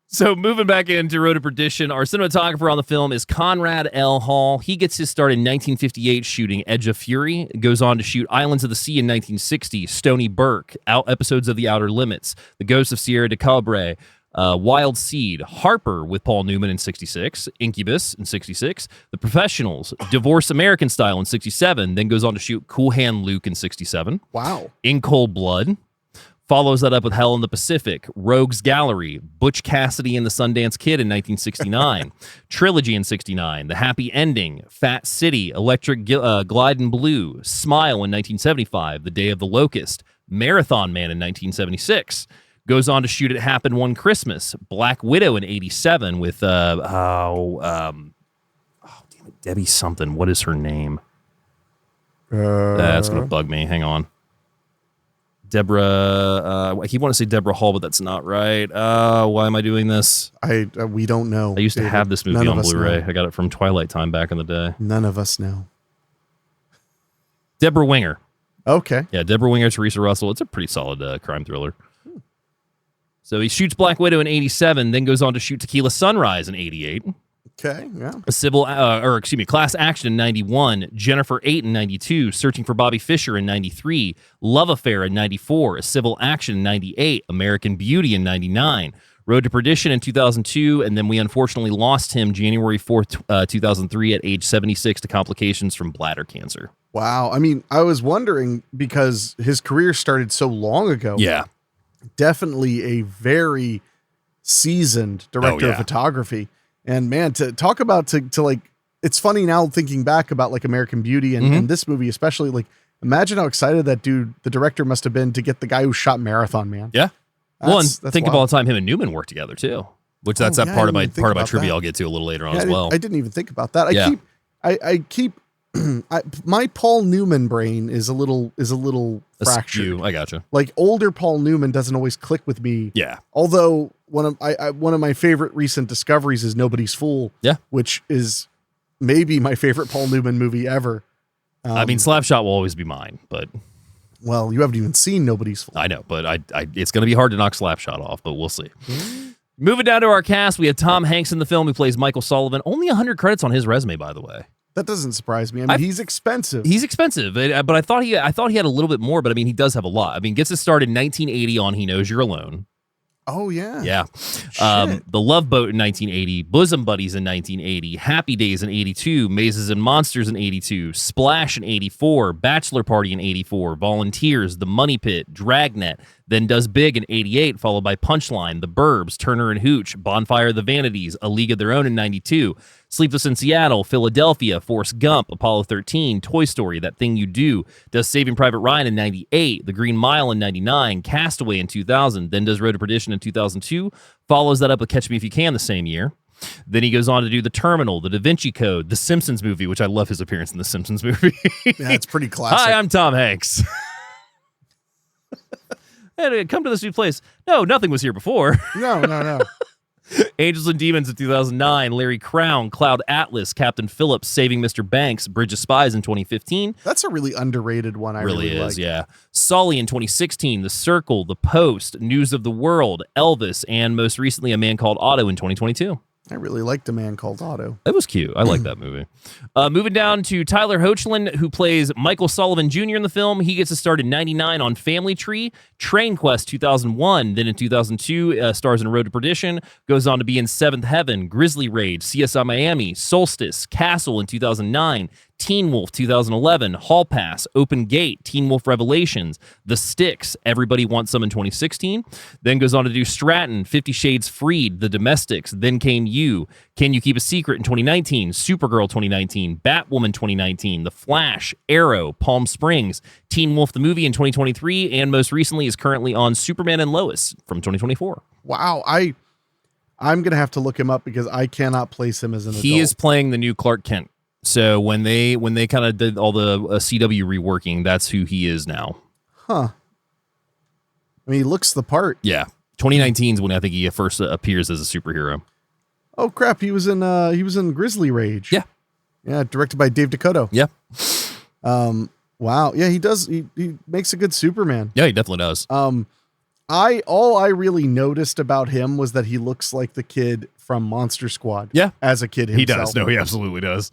So moving back into Road to Perdition, our cinematographer on the film is Conrad L. Hall. He gets his start in 1958 shooting Edge of Fury, goes on to shoot Islands of the Sea in 1960, Stony Burke, episodes of The Outer Limits, The Ghost of Sierra de Cabre, Wild Seed, Harper with Paul Newman in 66, Incubus in 66, The Professionals, Divorce American Style in 67, then goes on to shoot Cool Hand Luke in 67. Wow. In Cold Blood. Follows that up with Hell in the Pacific, Rogues Gallery, Butch Cassidy and the Sundance Kid in 1969, Trilogy in 69, The Happy Ending, Fat City, Electric Glide in Blue, Smile in 1975, The Day of the Locust, Marathon Man in 1976. Goes on to shoot It Happened One Christmas, Black Widow in 87 with, damn it, Debbie something. What is her name? That's going to bug me. Hang on. Deborah, I keep wanting to say Deborah Hall, but that's not right. Why am I doing this? We don't know. I used to have this movie on Blu-ray. Know. I got it from Twilight Time back in the day. None of us know. Deborah Winger. Okay. Yeah, Deborah Winger, Teresa Russell. It's a pretty solid crime thriller. So he shoots Black Widow in 87, then goes on to shoot Tequila Sunrise in 88. Okay, yeah. Class Action in 91, Jennifer 8 in 92, Searching for Bobby Fischer in 93, Love Affair in 94, A Civil Action in 98, American Beauty in 99, Road to Perdition in 2002, and then we unfortunately lost him January 4th, 2003 at age 76 to complications from bladder cancer. Wow. I mean, I was wondering because his career started so long ago. Yeah. Definitely a very seasoned director of photography. And man, to talk about to like, it's funny now thinking back about like American Beauty and this movie, especially like, imagine how excited that dude, the director must have been to get the guy who shot Marathon Man. Yeah. That's think of all the time him and Newman worked together too, which that's part of my trivia I'll get to a little later on as well. I didn't even think about that. I keep my Paul Newman brain is a little fractured. I gotcha. Like older Paul Newman doesn't always click with me. Yeah. Although one of my favorite recent discoveries is Nobody's Fool. Yeah. Which is maybe my favorite Paul Newman movie ever. I mean, Slapshot will always be mine, but well, you haven't even seen Nobody's Fool. I know, but it's going to be hard to knock Slapshot off, but we'll see. Moving down to our cast, we have Tom Hanks in the film who plays Michael Sullivan. Only 100 credits on his resume, by the way. That doesn't surprise me. I mean, he's expensive. He's expensive, but I thought he had a little bit more. But I mean, he does have a lot. I mean, gets his start in 1980 on He Knows You're Alone. Oh yeah, yeah. The Love Boat in 1980, Bosom Buddies in 1980, Happy Days in 82, Mazes and Monsters in 82, Splash in 84, Bachelor Party in 84, Volunteers, The Money Pit, Dragnet. Then does Big in 88, followed by Punchline, The Burbs, Turner and Hooch, Bonfire of the Vanities, A League of Their Own in 92, Sleepless in Seattle, Philadelphia, Forrest Gump, Apollo 13, Toy Story, That Thing You Do, does Saving Private Ryan in 98, The Green Mile in 99, Castaway in 2000, then does Road to Perdition in 2002, follows that up with Catch Me If You Can the same year. Then he goes on to do The Terminal, The Da Vinci Code, The Simpsons movie, which I love his appearance in The Simpsons movie. Yeah, it's pretty classic. Hi, I'm Tom Hanks. Hey, come to this new place. No, nothing was here before. No. Angels and Demons in 2009, Larry Crown, Cloud Atlas, Captain Phillips, Saving Mr. Banks, Bridge of Spies in 2015. That's a really underrated one. I really is, like. Yeah. Sully in 2016, The Circle, The Post, News of the World, Elvis, and most recently A Man Called Otto in 2022. I really liked A Man Called Otto. It was cute. I like that movie. Moving down to Tyler Hoechlin, who plays Michael Sullivan Jr. in the film. He gets to start in 99 on Family Tree, Train Quest 2001. Then in 2002, stars in Road to Perdition. Goes on to be in Seventh Heaven, Grizzly Rage, CSI Miami, Solstice, Castle in 2009. Teen Wolf 2011, Hall Pass, Open Gate, Teen Wolf Revelations, The Sticks, Everybody Wants Some in 2016. Then goes on to do Stratton, 50 Shades Freed, The Domestics, Then Came You, Can You Keep a Secret in 2019, Supergirl 2019, Batwoman 2019, The Flash, Arrow, Palm Springs, Teen Wolf the Movie in 2023, and most recently is currently on Superman and Lois from 2024. Wow, I'm going to have to look him up because I cannot place him as an adult. He is playing the new Clark Kent. So when they kind of did all the CW reworking, that's who he is now. Huh. I mean, he looks the part. Yeah. 2019 is when I think he first appears as a superhero. Oh crap, he was in Grizzly Rage. Yeah. Yeah, directed by Dave Dakota. Yeah. Wow. Yeah, he does. He makes a good Superman. Yeah, he definitely does. All I really noticed about him was that he looks like the kid from Monster Squad. Yeah. As a kid himself. He does. No, he absolutely does.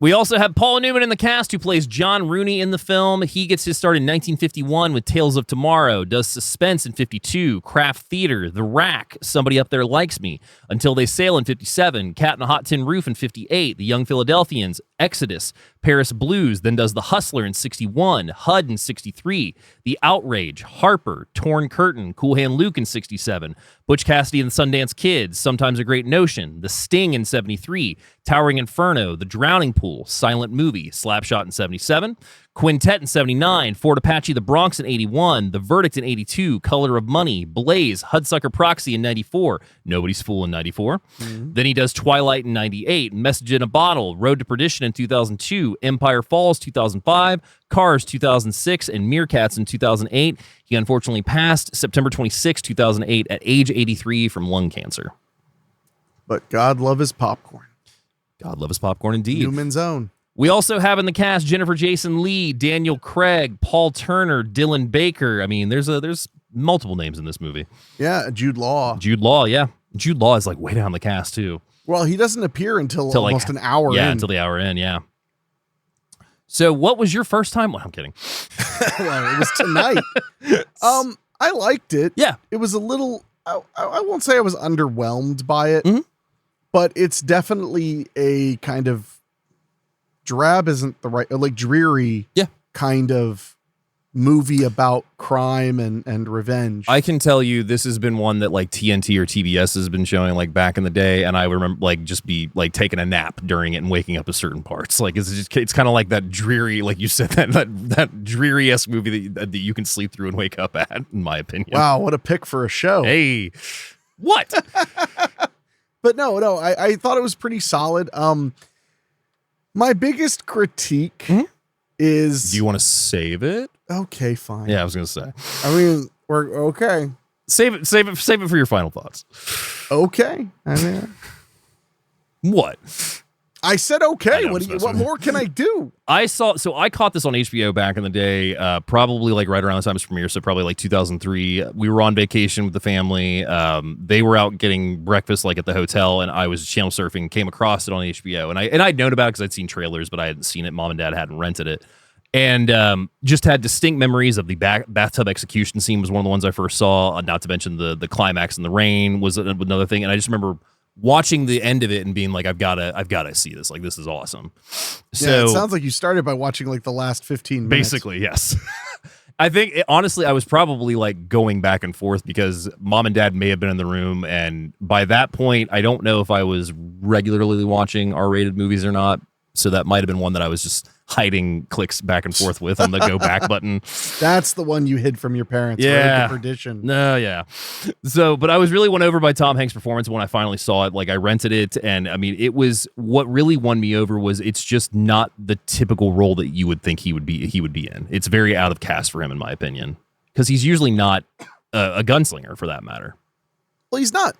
We also have Paul Newman in the cast, who plays John Rooney in the film. He gets his start in 1951 with Tales of Tomorrow, does Suspense in 52, Craft Theater, The Rack, Somebody Up There Likes Me, Until They Sail in 57, Cat in a Hot Tin Roof in 58, The Young Philadelphians, Exodus, Paris Blues, then does The Hustler in 61, HUD in 63, The Outrage, Harper, Torn Curtain, Cool Hand Luke in 67, Butch Cassidy and the Sundance Kid, Sometimes a Great Notion, The Sting in 73, Towering Inferno, The Drowning Pool, Silent Movie, Slapshot in 77, Quintet in 79, Fort Apache The Bronx in 81, The Verdict in 82, Color of Money, Blaze, Hudsucker Proxy in 94, Nobody's Fool in 94. Then he does Twilight in 98, Message in a Bottle, Road to Perdition in 2002, Empire Falls 2005, Cars 2006, and Meerkats in 2008. He unfortunately passed September 26, 2008 at age 83 from lung cancer. But God love his popcorn. God love his popcorn indeed. Newman's Own. We also have in the cast Jennifer Jason Leigh, Daniel Craig, Paul Turner, Dylan Baker. I mean, there's multiple names in this movie. Yeah, Jude Law. Jude Law, yeah. Jude Law is like way down the cast too. Well, he doesn't appear until almost an hour in. Yeah, until the hour in, yeah. So what was your first time? Well, I'm kidding. Well, it was tonight. I liked it. Yeah. It was a little, I won't say I was underwhelmed by it, but it's definitely a kind of drab isn't the right, like dreary kind of movie about crime and revenge. I can tell you this has been one that like TNT or TBS has been showing like back in the day, and I remember like just be like taking a nap during it and waking up at certain parts. Like it's kind of like that dreary, like you said, that dreary-esque movie that you can sleep through and wake up at, in my opinion. Wow, what a pick for a show. Hey, what? But no, I thought it was pretty solid. My biggest critique is... Do you want to save it? Okay, fine. Yeah, I was going to say. I mean, we're okay. Save it for your final thoughts. Okay. I mean... What? I said okay. What more can I do? I caught this on HBO back in the day, probably like right around the time of its premiere, so probably like 2003. We were on vacation with the family. They were out getting breakfast like at the hotel, and I was channel surfing, came across it on HBO, and I'd known about it because I'd seen trailers, but I hadn't seen it. Mom and Dad hadn't rented it, and just had distinct memories of the bathtub execution scene was one of the ones I first saw. Not to mention the climax in the rain was another thing, and I just remember watching the end of it and being like, I've got to see this. Like, this is awesome. So it sounds like you started by watching like the last 15 minutes. Basically, yes. I think honestly, I was probably like going back and forth because Mom and Dad may have been in the room. And by that point, I don't know if I was regularly watching R-rated movies or not. So that might've been one that I was just hiding clicks back and forth with on the go back button. That's the one you hid from your parents. Yeah. Road to Perdition. No, yeah. So, but I was really won over by Tom Hanks' performance when I finally saw it. Like, I rented it, and I mean, it was what really won me over was it's just not the typical role that you would think he would be in. It's very out of cast for him, in my opinion, because he's usually not a gunslinger for that matter. Well, he's not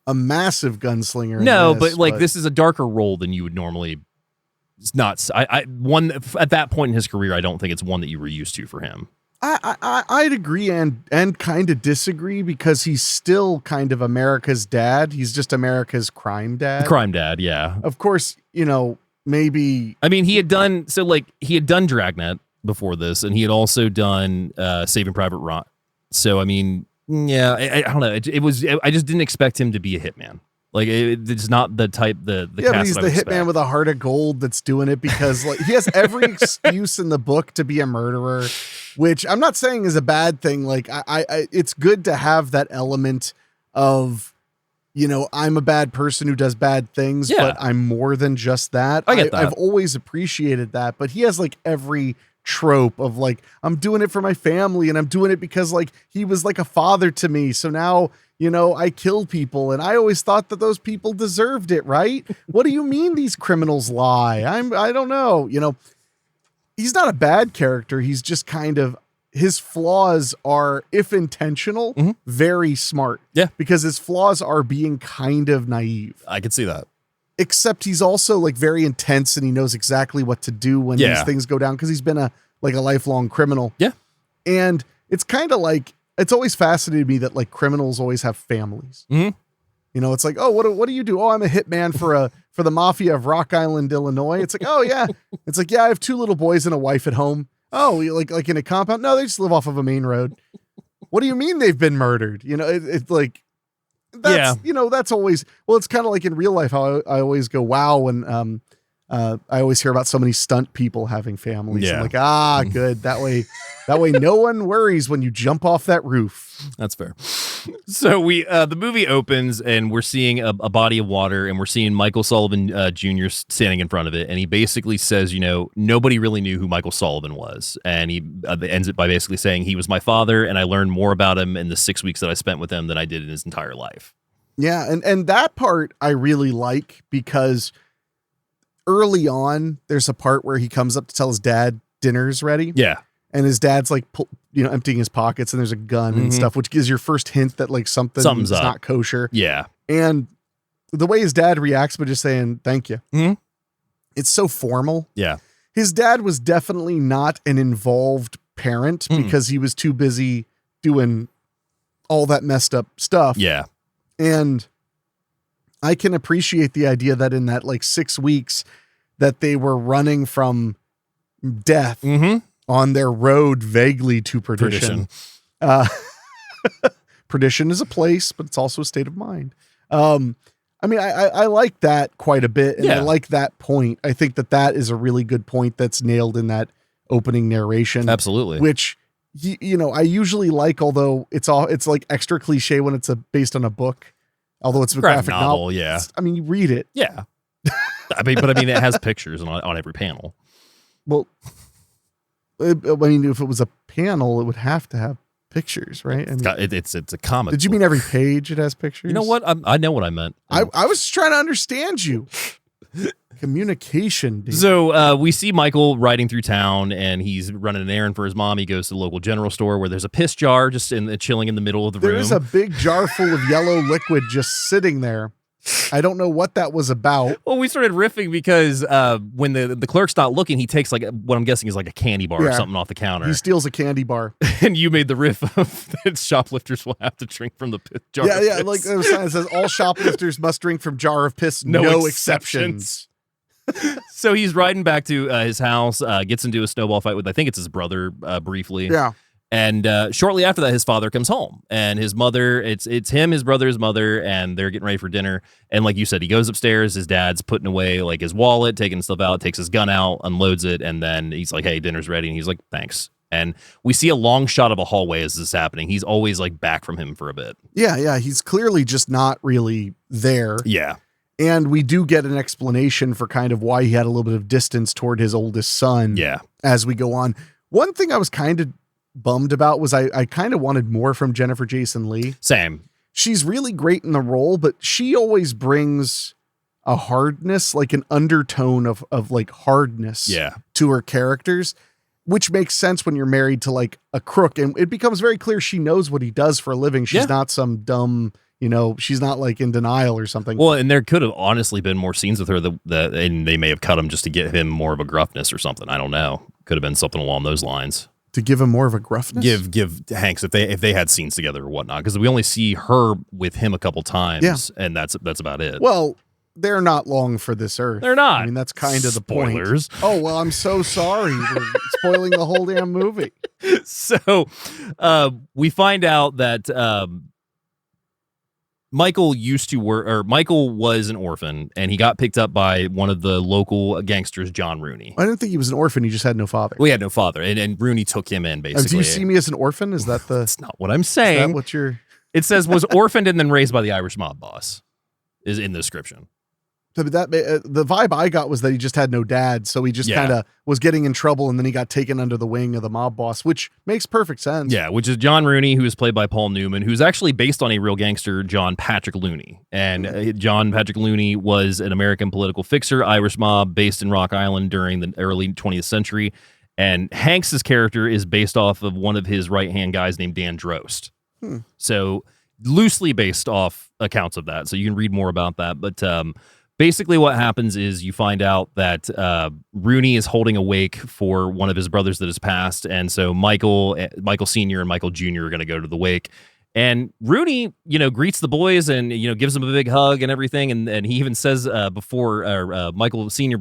a massive gunslinger. No, but this is a darker role than you would normally. It's not. One at that point in his career, I don't think it's one that you were used to for him. I'd agree and kind of disagree because he's still kind of America's dad. He's just America's crime dad. Crime dad, yeah. Of course, maybe. I mean, he had done Dragnet before this, and he had also done Saving Private Ryan. So I mean, yeah, I don't know. It was. I just didn't expect him to be a hitman. Like it's not the type the yeah, cast but he's the hitman with a heart of gold that's doing it because like he has every excuse in the book to be a murderer, which I'm not saying is a bad thing. Like I it's good to have that element of I'm a bad person who does bad things, but I'm more than just that. I get that. I've always appreciated that, but he has like every trope of like I'm doing it for my family and I'm doing it because like he was like a father to me. So now I kill people, and I always thought that those people deserved it, right? What do you mean these criminals lie? I don't know. He's not a bad character. He's just kind of his flaws are, if intentional, very smart. Yeah. Because his flaws are being kind of naive. I could see that. Except he's also like very intense and he knows exactly what to do when these things go down because he's been a lifelong criminal. Yeah. And it's kind of like, it's always fascinated me that like criminals always have families. Mm-hmm. You know, it's like, oh, what do you do? Oh, I'm a hitman for the mafia of Rock Island, Illinois. It's like, oh yeah. It's like, yeah, I have 2 little boys and a wife at home. Oh, like in a compound? No, they just live off of a main road. What do you mean they've been murdered? You know, it's like, that's, you know, that's always, well, it's kind of like in real life how I always go, wow, when I always hear about so many stunt people having families. Yeah. I'm like, good. That way no one worries when you jump off that roof. That's fair. So the movie opens and we're seeing a body of water and we're seeing Michael Sullivan Jr. standing in front of it. And he basically says, you know, nobody really knew who Michael Sullivan was. And he ends it by basically saying he was my father and I learned more about him in the 6 weeks that I spent with him than I did in his entire life. Yeah. And that part I really like because early on, there's a part where he comes up to tell his dad dinner's ready. Yeah. And his dad's like, emptying his pockets and there's a gun and stuff, which gives your first hint that like something's not kosher. Yeah. And the way his dad reacts, but just saying, thank you. Mm-hmm. It's so formal. Yeah. His dad was definitely not an involved parent because he was too busy doing all that messed up stuff. Yeah. And I can appreciate the idea that in that like 6 weeks that they were running from death on their road vaguely to perdition. Perdition is a place, but it's also a state of mind. I mean, I like that quite a bit. And I like that point. I think that is a really good point that's nailed in that opening narration. Absolutely. Which, you know, I usually like, although it's like extra cliche when it's based on a book. Although it's a graphic novel, yeah. I mean, you read it. Yeah. I mean, it has pictures on every panel. Well, I mean, if it was a panel, it would have to have pictures, right? I mean, It's a comic. Did you mean every page it has pictures? You know what? I know what I meant. I was just trying to understand you. Communication, dude. So we see Michael riding through town and he's running an errand for his mom. He goes to the local general store where there's a piss jar just chilling in the middle of the room. There's a big jar full of yellow liquid just sitting there. I don't know what that was about. Well, we started riffing because when the clerk's not looking, he takes like what I'm guessing is like a candy bar or something off the counter. He steals a candy bar. And you made the riff of that shoplifters will have to drink from the jar. Yeah, of yeah. piss. Like the sign says, all shoplifters must drink from jar of piss. No exceptions. So he's riding back to his house, gets into a snowball fight with, I think it's his brother briefly. Yeah. And shortly after that, his father comes home and his mother, it's him, his brother, his mother, and they're getting ready for dinner. And like you said, he goes upstairs, his dad's putting away like his wallet, taking stuff out, takes his gun out, unloads it. And then he's like, hey, dinner's ready. And he's like, thanks. And we see a long shot of a hallway as this is happening. He's always like back from him for a bit. Yeah. Yeah. He's clearly just not really there. Yeah. And we do get an explanation for kind of why he had a little bit of distance toward his oldest son. Yeah. As we go on. One thing I was kind of bummed about was I kind of wanted more from Jennifer Jason Leigh. Same. She's really great in the role, but she always brings a hardness, like an undertone of like hardness to her characters, which makes sense when you're married to like a crook. And it becomes very clear she knows what he does for a living. She's not some dumb, you know, she's not like in denial or something. Well, and there could have honestly been more scenes with her and they may have cut him just to get him more of a gruffness or something. I don't know. Could have been something along those lines. To give him more of a gruffness? Give Hanks if they had scenes together or whatnot, because we only see her with him a couple times, and that's about it. Well, they're not long for this earth. They're not. I mean, that's kind of the Spoilers. point. Oh, well, I'm so sorry. We're spoiling the whole damn movie. So we find out that Michael was an orphan, and he got picked up by one of the local gangsters, John Rooney. I didn't think he was an orphan. He just had no father. Well, he had no father, and Rooney took him in, basically. Do you see me as an orphan? Is that the... That's not what I'm saying. Is that what you're... It says was orphaned and then raised by the Irish mob boss, is in the description. So the vibe I got was that he just had no dad, so he just kind of was getting in trouble, and then he got taken under the wing of the mob boss, which makes perfect sense. Yeah, which is John Rooney, who is played by Paul Newman, who's actually based on a real gangster, John Patrick Looney. And John Patrick Looney was an American political fixer, Irish mob, based in Rock Island during the early 20th century. And Hanks's character is based off of one of his right-hand guys named Dan Drost. So loosely based off accounts of that. So you can read more about that. But basically what happens is you find out that Rooney is holding a wake for one of his brothers that has passed. And so Michael Sr. and Michael Jr. are going to go to the wake. And Rooney, greets the boys and, gives them a big hug and everything. And he even says Michael Sr.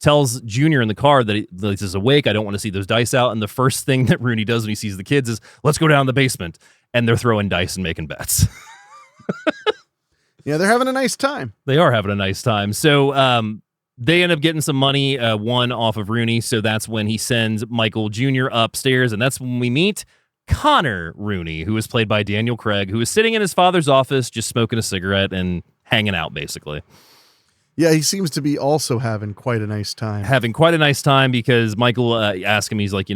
tells Junior in the car that this is awake. I don't want to see those dice out. And the first thing that Rooney does when he sees the kids is, let's go down in the basement. And they're throwing dice and making bets. Yeah, they're having a nice time. They are having a nice time. So they end up getting some money, one off of Rooney. So that's when he sends Michael Jr. upstairs. And that's when we meet Connor Rooney, who is played by Daniel Craig, who is sitting in his father's office, just smoking a cigarette and hanging out, basically. Yeah, he seems to be also having quite a nice time. Having quite a nice time because Michael asked him, he's like,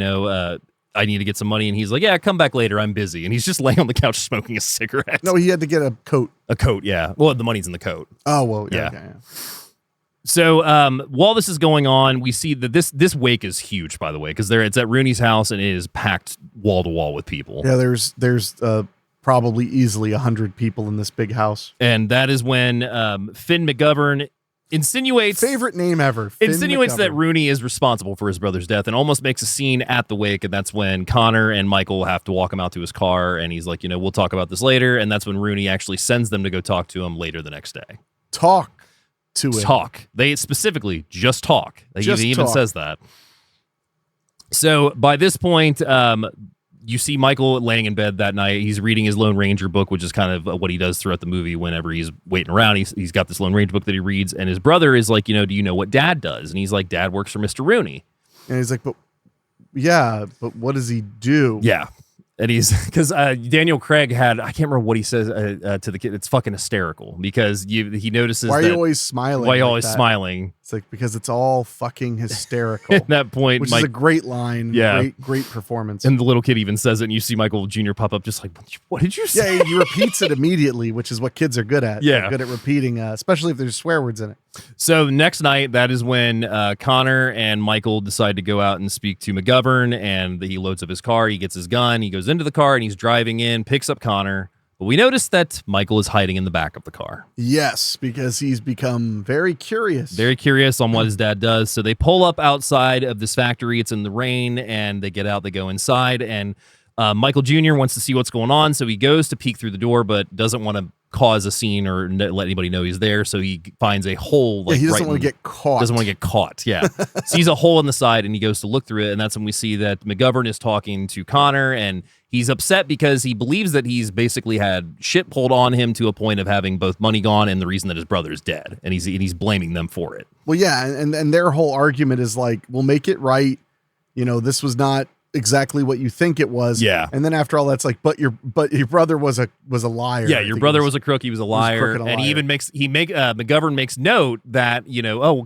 I need to get some money. And he's like, yeah, come back later. I'm busy. And he's just laying on the couch smoking a cigarette. No, he had to get a coat. A coat, yeah. Well, the money's in the coat. Oh, well, yeah. Yeah. Okay, yeah. So while this is going on, we see that this wake is huge, by the way, because it's at Rooney's house and it is packed wall to wall with people. Yeah, there's probably easily 100 people in this big house. And that is when Finn McGovern insinuates favorite name ever. Insinuates that Rooney is responsible for his brother's death and almost makes a scene at the wake. And that's when Connor and Michael have to walk him out to his car. And he's like, we'll talk about this later. And that's when Rooney actually sends them to go talk to him later the next day. Talk to him. Talk. They specifically just talk. He even talk. says that. So by this point, you see Michael laying in bed that night. He's reading his Lone Ranger book, which is kind of what he does throughout the movie. Whenever he's waiting around, he's got this Lone Ranger book that he reads. And his brother is like, do you know what Dad does? And he's like, Dad works for Mr. Rooney. And he's like, but what does he do? Yeah. And he's because Daniel Craig I can't remember what he says to the kid. It's fucking hysterical because he notices. Why are you always smiling? Why are you always smiling? It's like, because it's all fucking hysterical. At that point, which is a great line. Yeah. Great performance. And the little kid even says it, and you see Michael Jr. pop up just like, what did you say? Yeah, he repeats it immediately, which is what kids are good at. Yeah. They're good at repeating, especially if there's swear words in it. So next night, that is when Connor and Michael decide to go out and speak to McGovern, and he loads up his car, he gets his gun, he goes into the car, and he's driving in, picks up Connor. But we notice that Michael is hiding in the back of the car. Yes, because he's become very curious. Very curious on what his dad does. So they pull up outside of this factory. It's in the rain, and they get out, they go inside, and Michael Jr. wants to see what's going on, so he goes to peek through the door, but doesn't want to cause a scene or let anybody know he's there, so he finds a hole. He doesn't want to get caught. Doesn't want to get caught, yeah. Sees a hole in the side, and he goes to look through it, and that's when we see that McGovern is talking to Connor, and he's upset because he believes that he's basically had shit pulled on him to a point of having both money gone and the reason that his brother is dead, and he's blaming them for it. Well, yeah, and their whole argument is like, we'll make it right. This was not exactly what you think it was. Yeah. And then after all, that's like, but your brother was a liar. Yeah, your brother was a crook. He was a liar. And he even McGovern makes note that,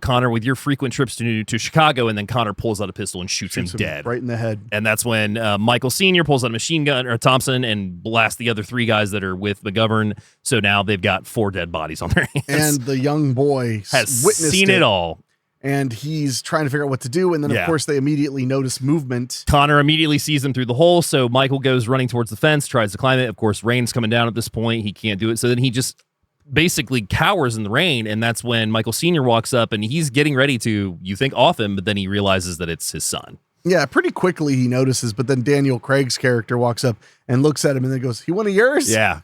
Connor, with your frequent trips to Chicago, and then Connor pulls out a pistol and shoots him dead. Right in the head. And that's when Michael Sr. pulls out a machine gun, or Thompson, and blasts the other three guys that are with McGovern. So now they've got 4 dead bodies on their hands. And the young boy has witnessed seen it all. And he's trying to figure out what to do. And then, of course, they immediately notice movement. Connor immediately sees them through the hole. So Michael goes running towards the fence, tries to climb it. Of course, rain's coming down at this point. He can't do it. So then he just basically cowers in the rain. And that's when Michael Sr. walks up, and he's getting ready to, you think, off him, but then he realizes that it's his son. Yeah, pretty quickly he notices. But then Daniel Craig's character walks up and looks at him and then goes, "He one of yours?" Yeah.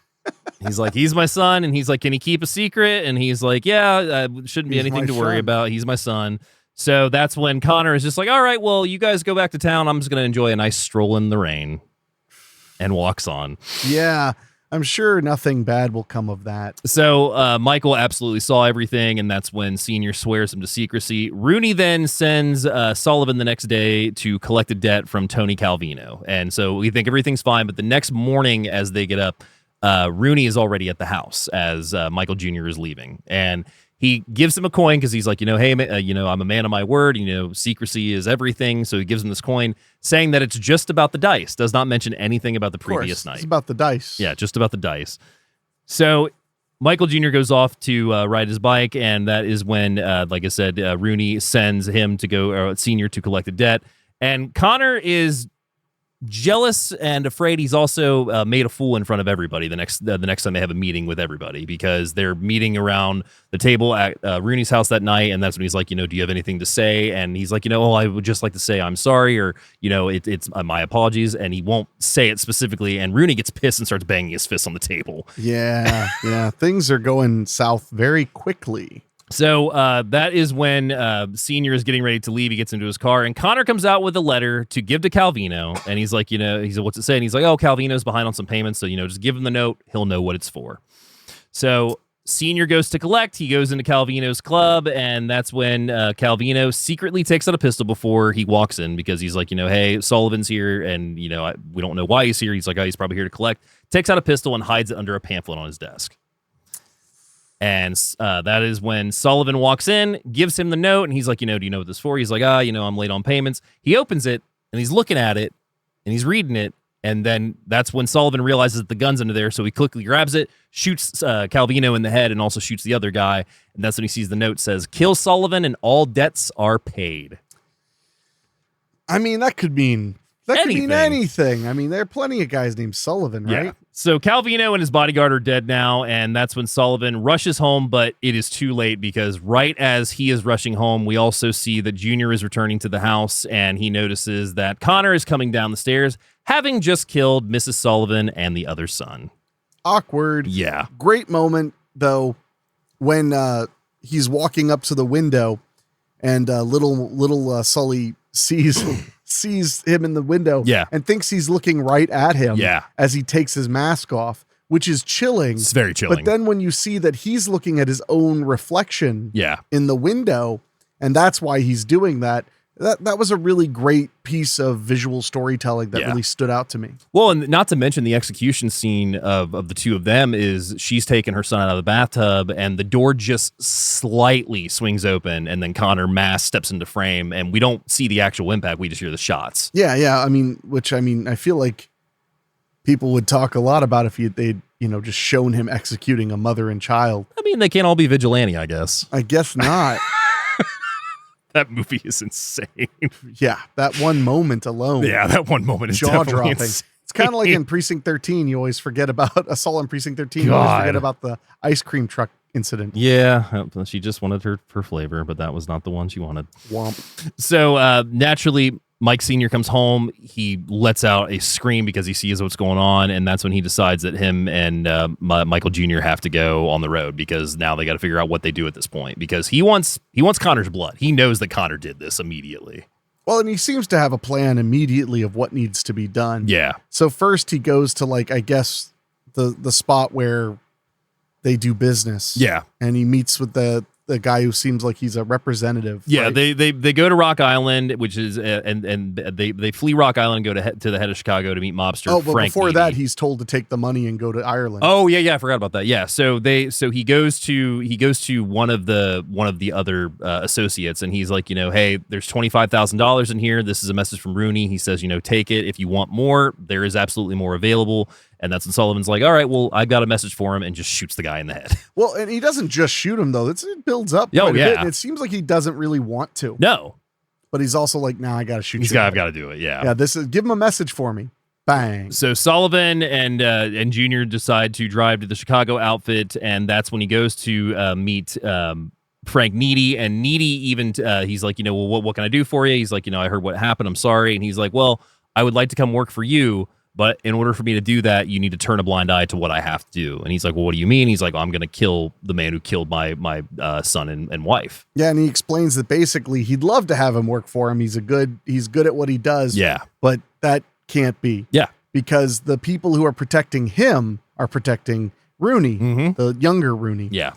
He's like, he's my son. And he's like, can he keep a secret? And he's like, yeah, shouldn't be anything to worry about. He's my son. So that's when Connor is just like, all right, well, you guys go back to town. I'm just going to enjoy a nice stroll in the rain, and walks on. Yeah, I'm sure nothing bad will come of that. So Michael absolutely saw everything, and that's when Senior swears him to secrecy. Rooney then sends Sullivan the next day to collect a debt from Tony Calvino. And so we think everything's fine, but the next morning as they get up, Rooney is already at the house as Michael Jr. is leaving. And he gives him a coin because he's like, hey, I'm a man of my word. Secrecy is everything. So he gives him this coin, saying that it's just about the dice. Does not mention anything about the previous night. It's about the dice. Yeah, just about the dice. So Michael Jr. goes off to ride his bike, and that is when, like I said, Rooney sends him to go, Senior, to collect a debt. And Connor is jealous and afraid he's also made a fool in front of everybody the next time they have a meeting with everybody, because they're meeting around the table at Rooney's house that night, and that's when he's like, do you have anything to say? And he's like, I would just like to say I'm sorry, or it's my apologies, and he won't say it specifically, and Rooney gets pissed and starts banging his fist on the table. Yeah, things are going south very quickly. So that is when Senior is getting ready to leave. He gets into his car, and Connor comes out with a letter to give to Calvino. And he's like, what's it say? And he's like, Calvino's behind on some payments. So, just give him the note. He'll know what it's for. So Senior goes to collect. He goes into Calvino's club, and that's when Calvino secretly takes out a pistol before he walks in, because he's like, hey, Sullivan's here, and, we don't know why he's here. He's like, he's probably here to collect. Takes out a pistol and hides it under a pamphlet on his desk. And that is when Sullivan walks in, gives him the note, and he's like, do you know what this is for? He's like, I'm late on payments. He opens it, and he's looking at it, and he's reading it, and then that's when Sullivan realizes that the gun's under there, so he quickly grabs it, shoots Calvino in the head, and also shoots the other guy, and that's when he sees the note says, kill Sullivan and all debts are paid. I mean, that could mean anything. I mean, there are plenty of guys named Sullivan, right? Yeah. So Calvino and his bodyguard are dead now, and that's when Sullivan rushes home, but it is too late, because right as he is rushing home, we also see that Junior is returning to the house, and he notices that Connor is coming down the stairs, having just killed Mrs. Sullivan and the other son. Awkward. Yeah. Great moment, though, when he's walking up to the window, and little Sully sees him in the window, and thinks he's looking right at him, as he takes his mask off, which is chilling. It's very chilling. But then when you see that he's looking at his own reflection in the window, and that's why he's doing that, that was a really great piece of visual storytelling that really stood out to me. Well, and not to mention the execution scene of the two of them is she's taking her son out of the bathtub, and the door just slightly swings open, and then Connor mask steps into frame, and we don't see the actual impact. We just hear the shots. Yeah. I feel like people would talk a lot about if they'd just shown him executing a mother and child. I mean, they can't all be vigilante, I guess. I guess not. That movie is insane. Yeah, that one moment alone. Yeah, that one moment is jaw-dropping. It's kind of like in Precinct 13. You always forget about Assault on Precinct 13. You always forget about the ice cream truck incident. Yeah, she just wanted her flavor, but that was not the one she wanted. Womp. So naturally, Mike Sr. comes home. He lets out a scream because he sees what's going on, and that's when he decides that him and Michael Jr. have to go on the road, because now they got to figure out what they do at this point, because he wants Connor's blood. He knows that Connor did this immediately. Well, and he seems to have a plan immediately of what needs to be done. Yeah. So first he goes to, I guess, the spot where they do business. Yeah. And he meets with the guy who seems like he's a representative. Yeah, right? they go to Rock Island, which is and they flee Rock Island and go to the head of Chicago to meet mobster. Oh, but Frank before Needy. that, he's told to take the money and go to Ireland. Oh yeah, I forgot about that. Yeah, so he goes to one of the other associates, and he's like, hey, there's $25,000 in here. This is a message from Rooney. He says, take it if you want more. There is absolutely more available. And that's when Sullivan's like, all right, well, I got a message for him, and just shoots the guy in the head. Well, and he doesn't just shoot him, though. It builds up quite a bit. And it seems like he doesn't really want to. No. But he's also like, nah, I got to shoot you. I've got to do it, yeah. Yeah, give him a message for me. Bang. So Sullivan and Junior decide to drive to the Chicago outfit, and that's when he goes to meet Frank Needy. And Needy even, he's like, well, what can I do for you? He's like, I heard what happened. I'm sorry. And he's like, well, I would like to come work for you, but in order for me to do that, you need to turn a blind eye to what I have to do. And he's like, well, what do you mean? He's like, I'm going to kill the man who killed my son and wife. Yeah, and he explains that basically he'd love to have him work for him. He's good at what he does. Yeah. But that can't be. Yeah. Because the people who are protecting him are protecting Rooney, the younger Rooney. Yeah.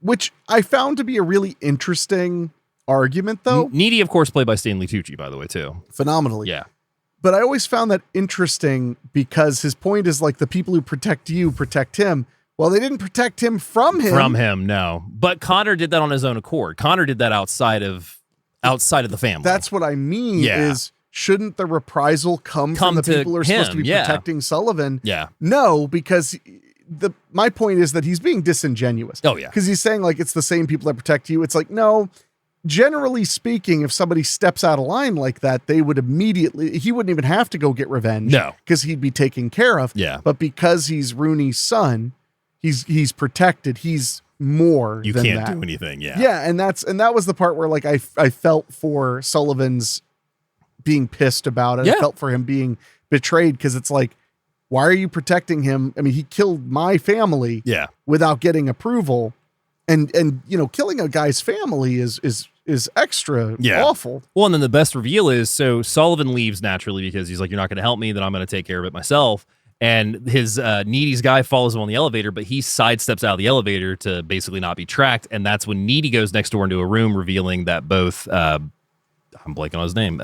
Which I found to be a really interesting argument, though. Needy, of course, played by Stanley Tucci, by the way, too. Phenomenally. Yeah. But I always found that interesting because his point is like the people who protect you protect him. Well, they didn't protect him from him. From him, no. But Connor did that on his own accord. Connor did that outside of the family. That's what I mean is, shouldn't the reprisal come from the people who are supposed to be protecting Sullivan? Yeah. No, because my point is that he's being disingenuous. Oh, yeah. Because he's saying like it's the same people that protect you. It's like, no, generally speaking, if somebody steps out of line like that, they would immediately, he wouldn't even have to go get revenge. No. Because he'd be taken care of. Yeah. But because he's Rooney's son, he's protected. He's more You than can't that. do anything. Yeah. Yeah. And that was the part where like I felt for Sullivan's being pissed about it. Yeah. I felt for him being betrayed because it's like, why are you protecting him? I mean, he killed my family without getting approval. And killing a guy's family is extra awful. Well, and then the best reveal is, so Sullivan leaves naturally because he's like, you're not going to help me, then I'm going to take care of it myself. And his Needy's guy follows him on the elevator, but he sidesteps out of the elevator to basically not be tracked. And that's when Needy goes next door into a room, revealing that both, I'm blanking on his name.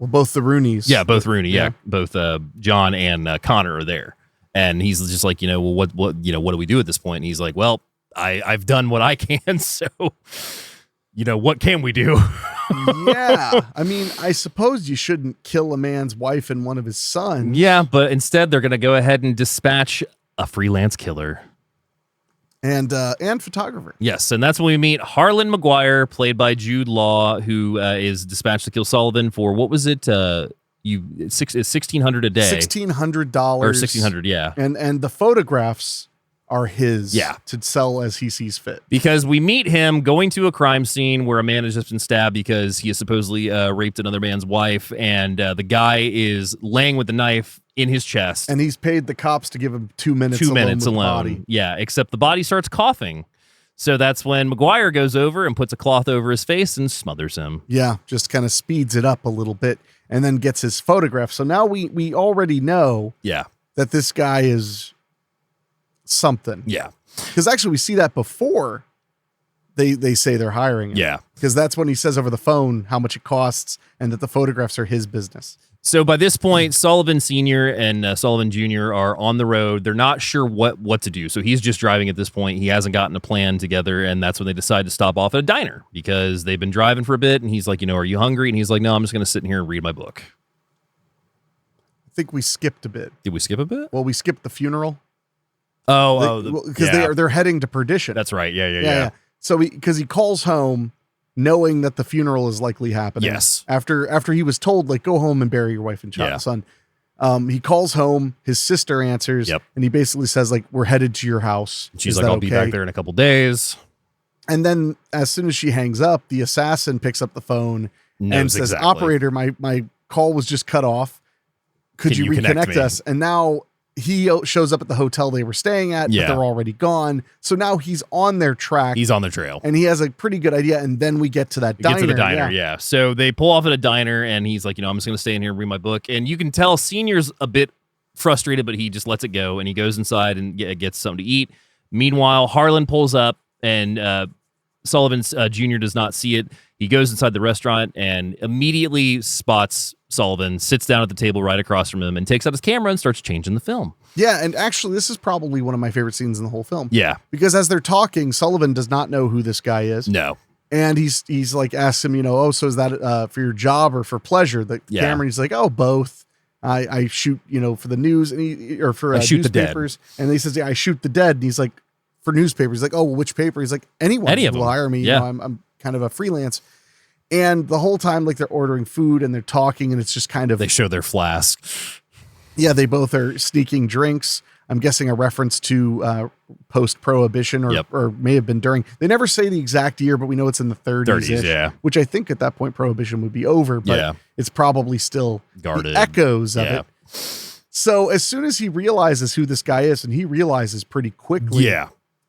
Both the Rooneys. Yeah, both Rooney. Yeah, both John and Connor are there. And he's just like, well, what do we do at this point? And he's like, well, I've done what I can. So, what can we do? Yeah. I mean, I suppose you shouldn't kill a man's wife and one of his sons. Yeah, but instead they're going to go ahead and dispatch a freelance killer. And photographer. Yes, and that's when we meet Harlan McGuire, played by Jude Law, who is dispatched to kill Sullivan for, what was it? $1,600 a day. $1,600. Or $1,600, yeah. And the photographs are his to sell as he sees fit. Because we meet him going to a crime scene where a man has just been stabbed because he has supposedly raped another man's wife, and the guy is laying with the knife in his chest. And he's paid the cops to give him 2 minutes alone. 2 minutes with alone. the body. Yeah, except the body starts coughing. So that's when McGuire goes over and puts a cloth over his face and smothers him. Yeah, just kind of speeds it up a little bit and then gets his photograph. So now we already know that this guy is something. Yeah. Because actually we see that before they say they're hiring him. Yeah. Because that's when he says over the phone how much it costs and that the photographs are his business. So by this point, Sullivan Sr. and Sullivan Jr. are on the road. They're not sure what to do. So he's just driving at this point. He hasn't gotten a plan together. And that's when they decide to stop off at a diner because they've been driving for a bit. And he's like, are you hungry? And he's like, no, I'm just going to sit in here and read my book. I think we skipped a bit. Did we skip a bit? Well, we skipped the funeral. Because they're heading to Perdition. That's right. Yeah. So because he calls home knowing that the funeral is likely happening. Yes. After he was told, like, go home and bury your wife and son. He calls home, his sister answers, and he basically says, like, we're headed to your house. She's like, I'll be back there in a couple days. And then as soon as she hangs up, the assassin picks up the phone and says, operator, my call was just cut off. Could you reconnect us? And now he shows up at the hotel they were staying at, but they're already gone. So now he's on their track. He's on their trail. And he has a pretty good idea. And then we get to that diner. Get to the diner, yeah. So they pull off at a diner, and he's like, I'm just going to stay in here and read my book. And you can tell Senior's a bit frustrated, but he just lets it go, and he goes inside and gets something to eat. Meanwhile, Harlan pulls up, and Sullivan's Jr. does not see it. He goes inside the restaurant and immediately spots Sullivan, sits down at the table right across from him, and takes out his camera and starts changing the film. Yeah, and actually, this is probably one of my favorite scenes in the whole film. Yeah. Because as they're talking, Sullivan does not know who this guy is. No. And he's like, asks him, so is that for your job or for pleasure? The camera, he's like, oh, both. I shoot, for the news or for I shoot newspapers. The dead. And he says, yeah, I shoot the dead. And he's like, for newspapers. He's like, oh, well, which paper? He's like, anyone Any of will them. hire me. Yeah. I'm kind of a freelance. And the whole time, like, they're ordering food and they're talking, and it's just kind of... They show their flask. Yeah, they both are sneaking drinks. I'm guessing a reference to post-Prohibition or may have been during. They never say the exact year, but we know it's in the 30s. Yeah. Which I think at that point Prohibition would be over, but it's probably still guarded. The echoes of it. So as soon as he realizes who this guy is, and he realizes pretty quickly,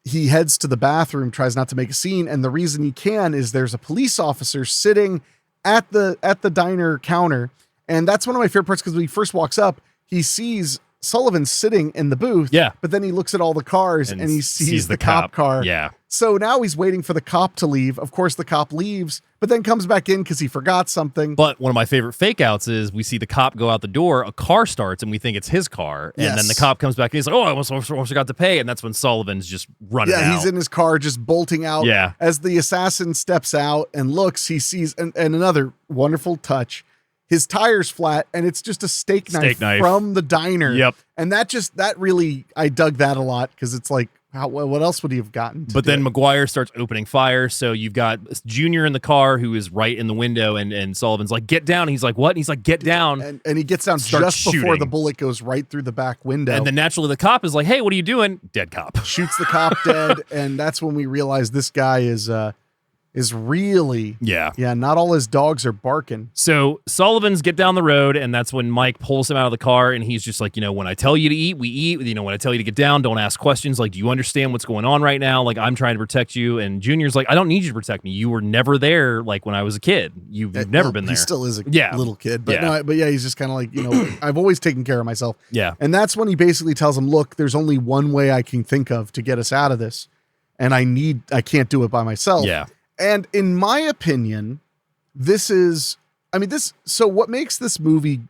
he heads to the bathroom, tries not to make a scene, and the reason he can is there's a police officer sitting at the diner counter, and that's one of my favorite parts because when he first walks up, he sees Sullivan sitting in the booth. Yeah. But then he looks at all the cars and he sees the cop car. Yeah. So now he's waiting for the cop to leave. Of course, the cop leaves, but then comes back in because he forgot something. But one of my favorite fake outs is we see the cop go out the door, a car starts, and we think it's his car. And then the cop comes back and he's like, oh, I almost forgot to pay. And that's when Sullivan's just running out. Yeah, he's in his car just bolting out. Yeah. As the assassin steps out and looks, he sees, and another wonderful touch, his tire's flat, and it's just a steak knife from the diner. Yep. And that really, I dug that a lot because it's like, what else would he have gotten? But then McGuire starts opening fire. So you've got Junior in the car who is right in the window, and Sullivan's like, get down. And he's like, what? And he's like, get down. And he gets down just before the bullet goes right through the back window. And then naturally the cop is like, hey, what are you doing? Dead cop. Shoots the cop dead. And that's when we realize this guy is really, not all his dogs are barking. So Sullivan's get down the road, and that's when Mike pulls him out of the car, and he's just like, when I tell you to eat, we eat. When I tell you to get down, don't ask questions. Like, do you understand what's going on right now? Like, I'm trying to protect you. And Junior's like, I don't need you to protect me. You were never there, like, when I was a kid. You've never been there. He still is a little kid. But he's just kind of like, I've always taken care of myself. Yeah. And that's when he basically tells him, look, there's only one way I can think of to get us out of this. And I can't do it by myself. Yeah. And in my opinion, so what makes this movie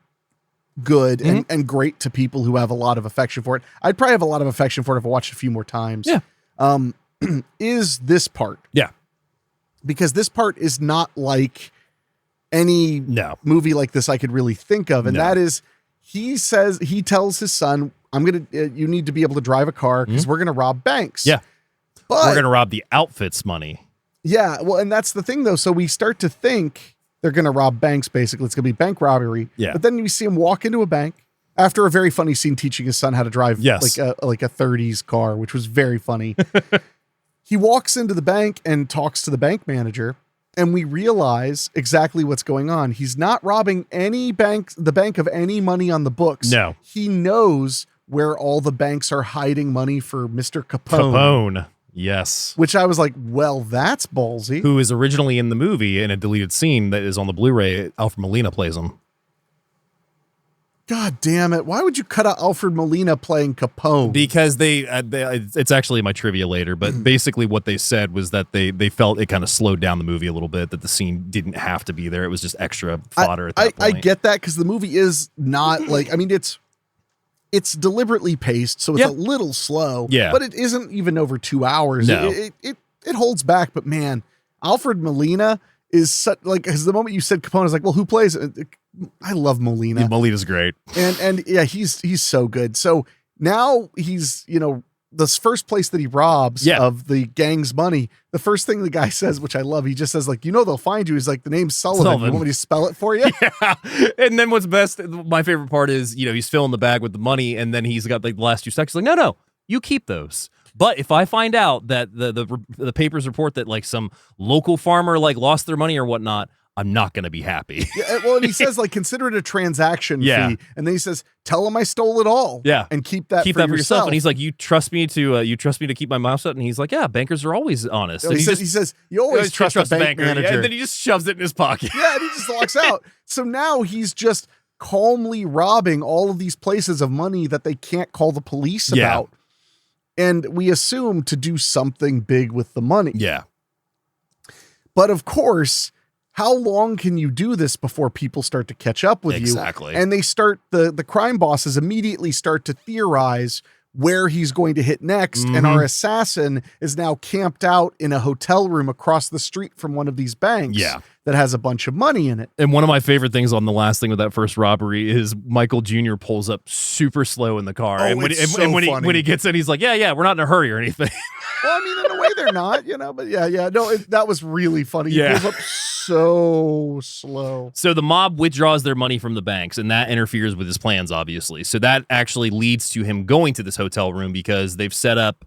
good and great to people who have a lot of affection for it, I'd probably have a lot of affection for it if I watched it a few more times. Yeah. Is this part. Yeah. Because this part is not like any movie like this I could really think of. And that is, he tells his son, you need to be able to drive a car because we're going to rob banks. Yeah. But we're going to rob the outfit's money. Yeah, well, and that's the thing, though. So we start to think they're going to rob banks, basically. It's going to be bank robbery. Yeah. But then we see him walk into a bank after a very funny scene teaching his son how to drive like a 30s car, which was very funny. He walks into the bank and talks to the bank manager, and we realize exactly what's going on. He's not robbing the bank of any money on the books. No. He knows where all the banks are hiding money for Mr. Capone. Yes. Which I was like, well, that's ballsy. Who is originally in the movie in a deleted scene that is on the Blu-ray. Alfred Molina plays him. God damn it. Why would you cut out Alfred Molina playing Capone? Because it's actually in my trivia later, but basically what they said was that they felt it kind of slowed down the movie a little bit, that the scene didn't have to be there. It was just extra fodder at that point. I get that, because the movie is not like, it's deliberately paced, so it's a little slow. Yeah. But it isn't even over 2 hours. No. It holds back, but man, Alfred Molina is such, like, because the moment you said Capone, I was like, well, who plays it? I love Molina. Molina's great. And yeah, he's so good. So now he's, this first place that he robs of the gang's money, the first thing the guy says, which I love, he just says, like, they'll find you. He's like, the name's Sullivan. You want me to spell it for you? Yeah. And then what's best, my favorite part is, he's filling the bag with the money, and then he's got like the last 2 seconds, like, no, you keep those. But if I find out that the papers report that like some local farmer like lost their money or whatnot, I'm not going to be happy. Yeah, well, and he says, like, consider it a transaction fee. And then he says, tell him I stole it all. Yeah. And keep that for yourself. And he's like, you trust me to keep my mouth shut? And he's like, yeah, bankers are always honest. No, he says, you always trust a bank manager. Yeah, and then he just shoves it in his pocket. Yeah, and he just walks out. So now he's just calmly robbing all of these places of money that they can't call the police about. And we assume to do something big with the money. Yeah. But of course, how long can you do this before people start to catch up with you? Exactly. And they start, the crime bosses immediately start to theorize where he's going to hit next. And our assassin is now camped out in a hotel room across the street from one of these banks that has a bunch of money in it. And one of my favorite things on the last thing with that first robbery is Michael Jr. pulls up super slow in the car. Oh, and when he gets in, he's like, yeah, we're not in a hurry or anything. Well, I mean, in a way they're not, but no, that was really funny. He pulls up so slow. So the mob withdraws their money from the banks, and that interferes with his plans, obviously. So that actually leads to him going to this hotel room because they've set up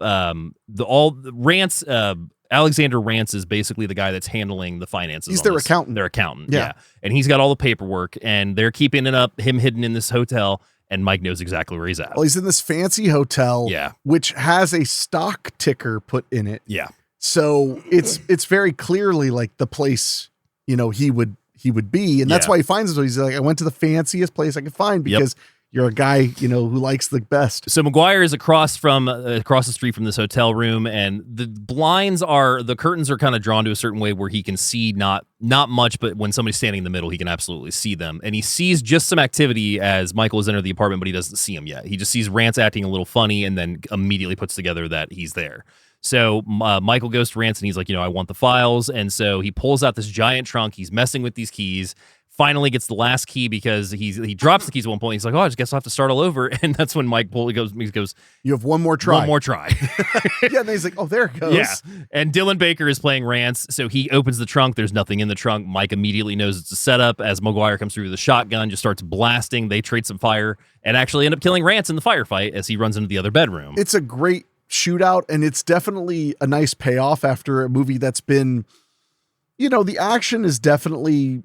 Alexander Rance is basically the guy that's handling the finances. He's their accountant. Their accountant, yeah. And he's got all the paperwork, and they're keeping him hidden in this hotel. And Mike knows exactly where he's at. Well, he's in this fancy hotel, Yeah. which has a stock ticker put in it. Yeah. So it's very clearly like the place, he would be. And that's why he finds it. So he's like, I went to the fanciest place I could find because you're a guy, who likes the best. So McGuire is across the street from this hotel room, and the curtains are kind of drawn to a certain way where he can see not much, but when somebody's standing in the middle, he can absolutely see them. And he sees just some activity as Michael has entered the apartment, but he doesn't see him yet. He just sees Rance acting a little funny and then immediately puts together that he's there. So Michael goes to Rance and he's like, I want the files. And so he pulls out this giant trunk. He's messing with these keys, finally gets the last key because he drops the keys at one point. He's like, oh, I just guess I'll have to start all over. And that's when Mike goes, you have one more try. One more try. Yeah, and he's like, oh, there it goes. Yeah. And Dylan Baker is playing Rance. So he opens the trunk. There's nothing in the trunk. Mike immediately knows it's a setup as McGuire comes through with a shotgun, just starts blasting. They trade some fire and actually end up killing Rance in the firefight as he runs into the other bedroom. It's a great shootout, and it's definitely a nice payoff after a movie that's been, the action is definitely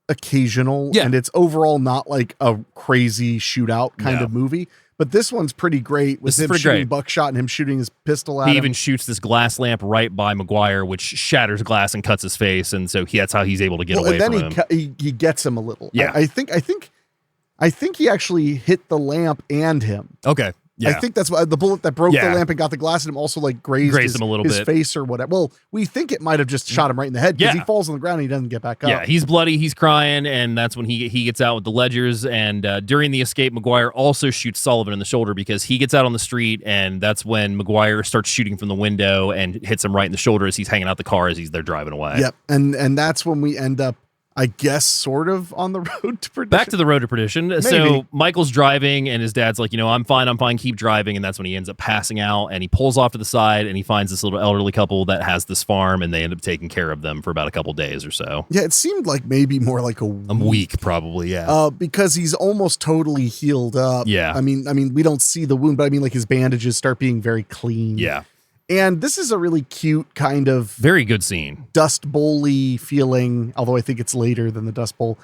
occasional, and it's overall not like a crazy shootout kind of movie. But this one's pretty great with him shooting buckshot and him shooting his pistol at him. He even shoots this glass lamp right by McGuire, which shatters glass and cuts his face, and so that's how he's able to get away from him. And then he gets him a little. Yeah, I think he actually hit the lamp and him. Okay. Yeah. I think that's why the bullet that broke the lamp and got the glass in him also like grazed him a little his bit. face or whatever. Well, we think it might have just shot him right in the head because he falls on the ground and he doesn't get back up. Yeah, he's bloody, he's crying, and that's when he gets out with the ledgers. And during the escape, McGuire also shoots Sullivan in the shoulder because he gets out on the street, and that's when McGuire starts shooting from the window and hits him right in the shoulder as he's hanging out the car as they're driving away. Yep, and that's when we end up, I guess, sort of on the road to perdition. Back to the road to perdition. Maybe. So Michael's driving, and his dad's like, I'm fine, keep driving. And that's when he ends up passing out, and he pulls off to the side, and he finds this little elderly couple that has this farm, and they end up taking care of them for about a couple days or so. Yeah, it seemed like maybe more like a week, probably, yeah. Because he's almost totally healed up. Yeah. I mean, we don't see the wound, but I mean, like his bandages start being very clean. Yeah. And this is a really cute kind of very good scene, Dust Bowl-y feeling, although I think it's later than the Dust Bowl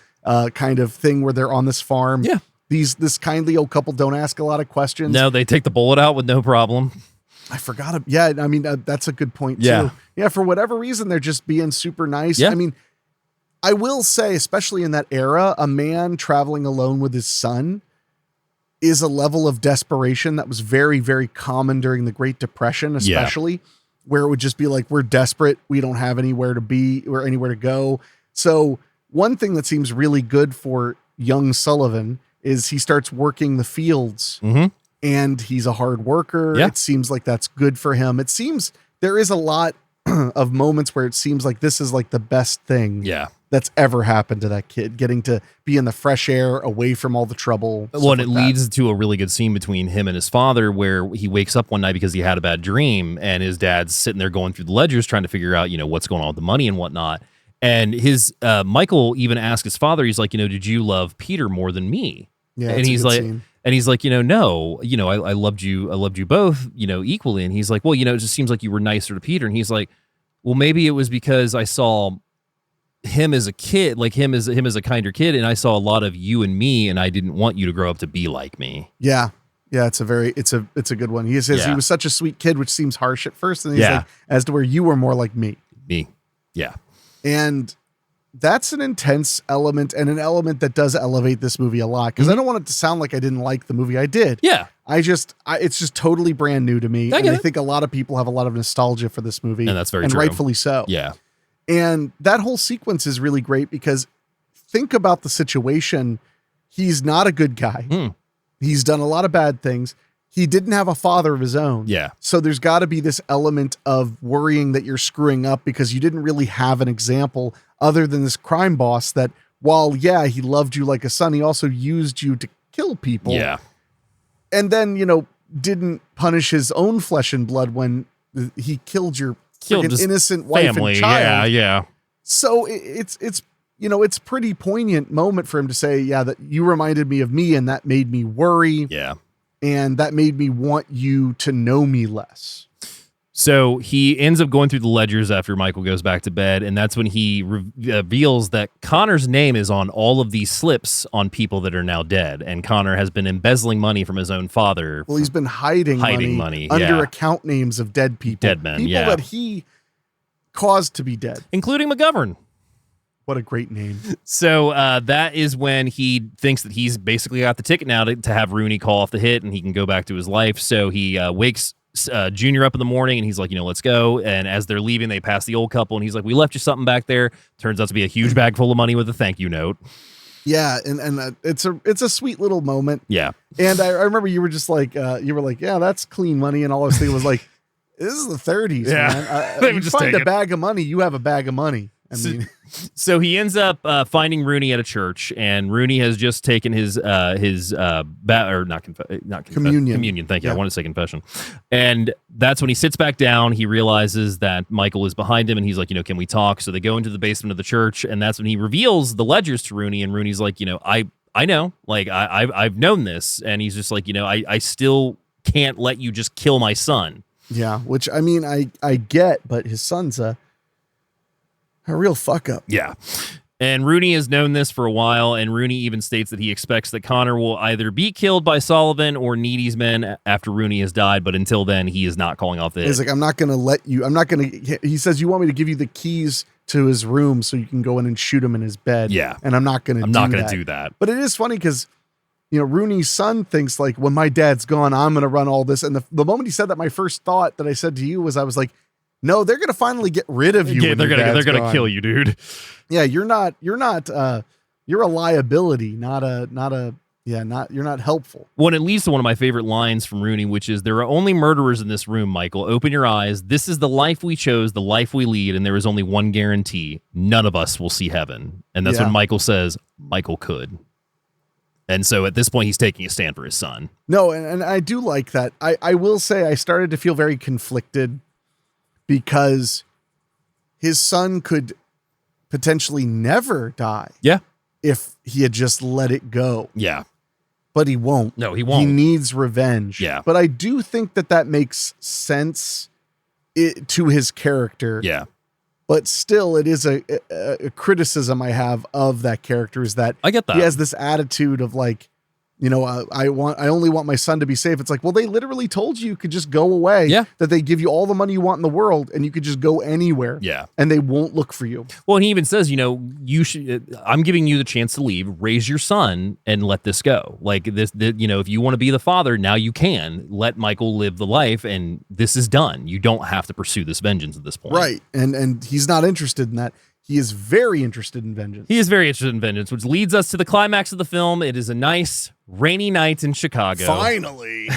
kind of thing where they're on this farm. Yeah. This kindly old couple don't ask a lot of questions. No, they take the bullet out with no problem. I forgot. Yeah. I mean, that's a good point too. Yeah. For whatever reason, they're just being super nice. Yeah. I mean, I will say, especially in that era, a man traveling alone with his son is a level of desperation that was very, very common during the Great Depression, especially where it would just be like, we're desperate. We don't have anywhere to be or anywhere to go. So one thing that seems really good for young Sullivan is he starts working the fields and he's a hard worker. Yeah. It seems like that's good for him. It seems there is a lot of moments where it seems like this is like the best thing that's ever happened to that kid, getting to be in the fresh air away from all the trouble. Well, and it leads to a really good scene between him and his father where he wakes up one night because he had a bad dream, and his dad's sitting there going through the ledgers trying to figure out, what's going on with the money and whatnot. And his Michael even asked his father, he's like, did you love Peter more than me? Yeah, and he's like, scene. And he's like, no, I loved you both, equally. And he's like, well, it just seems like you were nicer to Peter. And he's like, well, maybe it was because I saw him as a kid, like him as a kinder kid, and I saw a lot of you and me, and I didn't want you to grow up to be like me. Yeah. Yeah, it's a good one. He says he was such a sweet kid, which seems harsh at first, and he's like, as to where you were more like me. Yeah. And that's an intense element, and an element that does elevate this movie a lot, because I don't want it to sound like I didn't like the movie. I did. Yeah. It's just totally brand new to me. And I think a lot of people have a lot of nostalgia for this movie. And that's very true. And rightfully so. Yeah. And that whole sequence is really great because think about the situation. He's not a good guy. He's done a lot of bad things. He didn't have a father of his own. Yeah. So there's got to be this element of worrying that you're screwing up because you didn't really have an example other than this crime boss that, while, he loved you like a son, he also used you to kill people. Yeah. And then, didn't punish his own flesh and blood when he killed your innocent wife and child. Yeah. So it's pretty poignant moment for him to say, that you reminded me of me and that made me worry. Yeah. And that made me want you to know me less. So he ends up going through the ledgers after Michael goes back to bed, and that's when he reveals that Connor's name is on all of these slips on people that are now dead, and Connor has been embezzling money from his own father. Well, he's been hiding money under account names of dead people. Dead men, people that he caused to be dead. Including McGovern. What a great name. So that is when he thinks that he's basically got the ticket now to have Rooney call off the hit and he can go back to his life. So he wakes Junior up in the morning and he's like, let's go. And as they're leaving, they pass the old couple and he's like, we left you something back there. Turns out to be a huge bag full of money with a thank you note. Yeah. And it's a sweet little moment. Yeah. And I remember you were just like, yeah, that's clean money. And all I was thinking was like, this is the 30s, man. They would you just find take a bag of money, you have a bag of money. I mean, so he ends up finding Rooney at a church, and Rooney has just taken his communion. Thank you. Yeah. I want to say confession, and that's when he sits back down. He realizes that Michael is behind him, and he's like, can we talk? So they go into the basement of the church, and that's when he reveals the ledgers to Rooney, and Rooney's like, I know, like I've known this, and he's just like, I still can't let you just kill my son. Yeah, which I mean, I get, but his son's a real fuck up. Yeah. And Rooney has known this for a while, and Rooney even states that he expects that Connor will either be killed by Sullivan or Needy's men after Rooney has died, but until then, he is not calling off the hit. He's like, I'm not going to let you, he says, you want me to give you the keys to his room so you can go in and shoot him in his bed. Yeah. And I'm not going to do that. But it is funny because, Rooney's son thinks like, when my dad's gone, I'm going to run all this. And the moment he said that, my first thought that I said to you was, I was like, no, they're going to finally get rid of you. Yeah, they're going to kill you, dude. Yeah, you're a liability, you're not helpful. Well, it leads to one of my favorite lines from Rooney, which is, there are only murderers in this room, Michael. Open your eyes. This is the life we chose, the life we lead, and there is only one guarantee. None of us will see heaven. And that's when Michael says, Michael could. And so at this point, he's taking a stand for his son. No, and I do like that. I will say I started to feel very conflicted because his son could potentially never die. Yeah. If he had just let it go. Yeah. But he won't. No, he won't. He needs revenge. Yeah. But I do think that makes sense to his character. Yeah. But still, it is a criticism I have of that character is that I get that he has this attitude of like, I only want my son to be safe. It's like, well, they literally told you could just go away. Yeah. That they give you all the money you want in the world and you could just go anywhere. Yeah. And they won't look for you. Well, and he even says, you should. I'm giving you the chance to leave. Raise your son and let this go. Like this, if you want to be the father, now you can let Michael live the life, and this is done. You don't have to pursue this vengeance at this point. Right. And he's not interested in that. He is very interested in vengeance. He is very interested in vengeance, which leads us to the climax of the film. It is a nice rainy night in Chicago. Finally.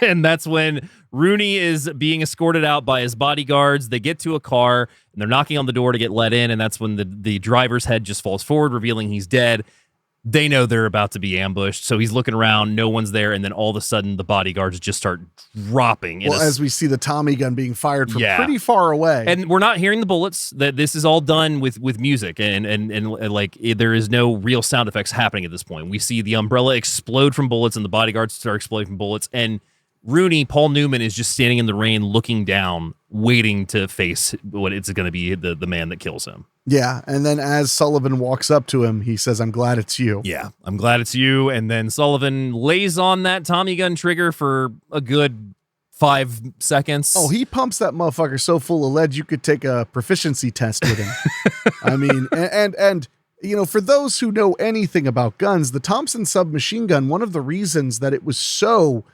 And that's when Rooney is being escorted out by his bodyguards. They get to a car, and they're knocking on the door to get let in, and that's when the driver's head just falls forward, revealing he's dead. They know they're about to be ambushed, so he's looking around, no one's there, and then all of a sudden the bodyguards just start dropping. Well, as we see the Tommy gun being fired from pretty far away. And we're not hearing the bullets. That this is all done with music, and like there is no real sound effects happening at this point. We see the umbrella explode from bullets, and the bodyguards start exploding from bullets, and Rooney, Paul Newman, is just standing in the rain looking down, waiting to face what it's going to be the man that kills him. Yeah, and then as Sullivan walks up to him, he says, I'm glad it's you. Yeah, I'm glad it's you. And then Sullivan lays on that Tommy gun trigger for a good 5 seconds. Oh, he pumps that motherfucker so full of lead you could take a proficiency test with him. I mean, and for those who know anything about guns, the Thompson submachine gun, one of the reasons that it was so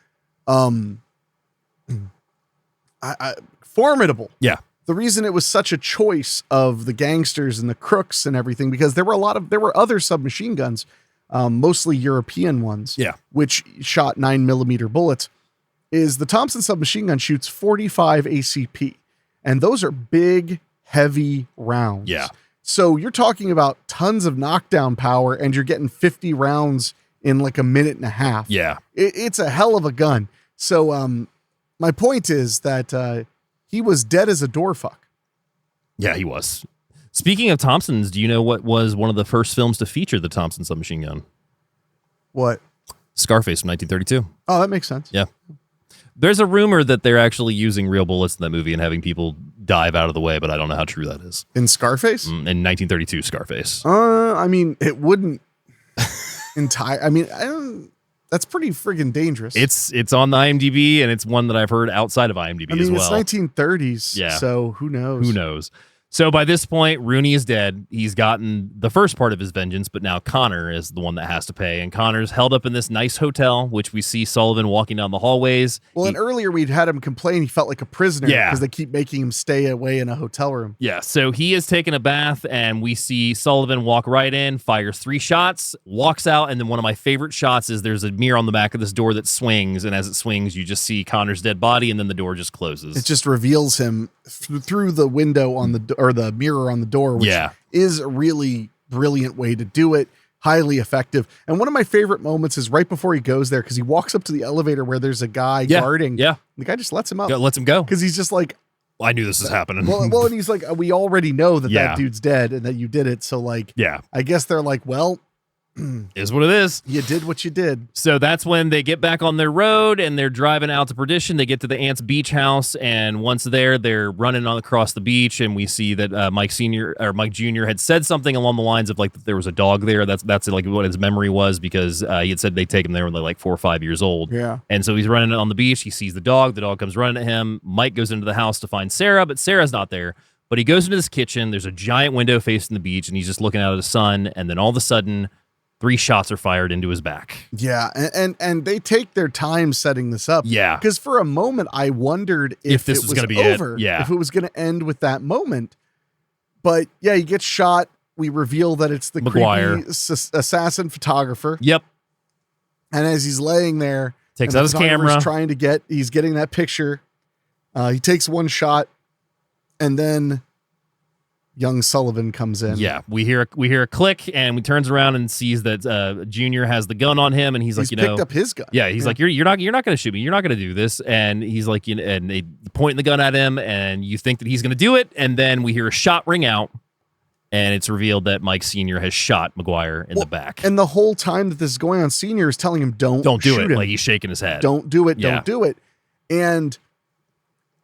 formidable. Yeah. The reason it was such a choice of the gangsters and the crooks and everything, because there were other submachine guns, mostly European ones, which shot 9mm bullets, is the Thompson submachine gun shoots 45 ACP. And those are big, heavy rounds. Yeah. So you're talking about tons of knockdown power, and you're getting 50 rounds in like a minute and a half. Yeah. It's a hell of a gun. So my point is that he was dead as a door fuck. Yeah, he was. Speaking of Thompsons, do you know what was one of the first films to feature the Thompson submachine gun? What? Scarface from 1932. Oh, that makes sense. Yeah. There's a rumor that they're actually using real bullets in that movie and having people dive out of the way, but I don't know how true that is. In Scarface? In 1932 Scarface. I mean, it wouldn't that's pretty friggin' dangerous. It's on the IMDb, and it's one that I've heard outside of IMDb as well. It's 1930s. Yeah. So who knows? Who knows? So by this point, Rooney is dead. He's gotten the first part of his vengeance, but now Connor is the one that has to pay. And Connor's held up in this nice hotel, which we see Sullivan walking down the hallways. Well, and earlier we'd had him complain he felt like a prisoner because they keep making him stay away in a hotel room. Yeah, so he has taken a bath, and we see Sullivan walk right in, fires 3 shots, walks out, and then one of my favorite shots is there's a mirror on the back of this door that swings, and as it swings, you just see Connor's dead body, and then the door just closes. It just reveals him through the window on the or the mirror on the door, which is a really brilliant way to do it. Highly effective. And one of my favorite moments is right before he goes there, because he walks up to the elevator where there's a guy guarding. Yeah. The guy just lets him up. Lets him go. Because he's just like, I knew this was happening. well, and he's like, we already know that dude's dead and that you did it. So like, I guess they're like, well, is what it is. You did what you did. So that's when they get back on their road and they're driving out to Perdition. They get to the aunt's beach house, and once there, they're running on across the beach, and we see that Mike Jr. had said something along the lines of like that there was a dog there. That's like what his memory was, because he had said they take him there when they're like 4 or 5 years old. Yeah. And so he's running on the beach. He sees the dog. The dog comes running at him. Mike goes into the house to find Sarah, but Sarah's not there. But he goes into this kitchen. There's a giant window facing the beach, and he's just looking out at the sun. And then all of a sudden, 3 shots are fired into his back. Yeah, and they take their time setting this up. Yeah. Because for a moment, I wondered if this was going to be over. Yeah. If it was going to end with that moment. But yeah, he gets shot. We reveal that it's the McGuire, creepy assassin photographer. Yep. And as he's laying there, takes out his camera, he's getting that picture. He takes one shot, and then young Sullivan comes in. Yeah, we hear a click, and we turns around and sees that Junior has the gun on him, and he's like, picked up his gun. Yeah, he's like, you're not going to shoot me. You're not going to do this. And he's like, and they point the gun at him, and you think that he's going to do it, and then we hear a shot ring out, and it's revealed that Mike Sr. has shot McGuire in the back. And the whole time that this is going on, Sr. is telling him, don't do shoot it. him. Like he's shaking his head. Don't do it. Don't do it. And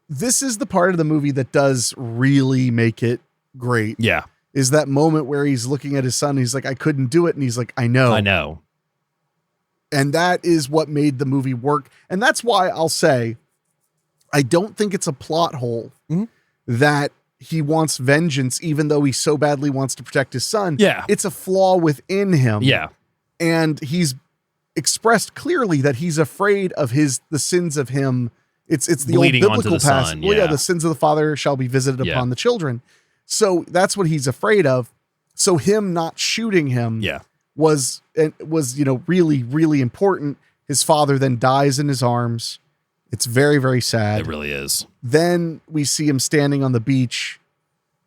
this is the part of the movie that does really make it great. Yeah. Is that moment where he's looking at his son. And he's like, I couldn't do it. And he's like, I know. And that is what made the movie work. And that's why I'll say, I don't think it's a plot hole that he wants vengeance, even though he so badly wants to protect his son. Yeah. It's a flaw within him. Yeah. And he's expressed clearly that he's afraid of the sins of him. It's the bleeding old biblical passage. Well, the sins of the father shall be visited upon the children. So that's what he's afraid of. So him not shooting him was really, really important. His father then dies in his arms. It's very, very sad. It really is. Then we see him standing on the beach,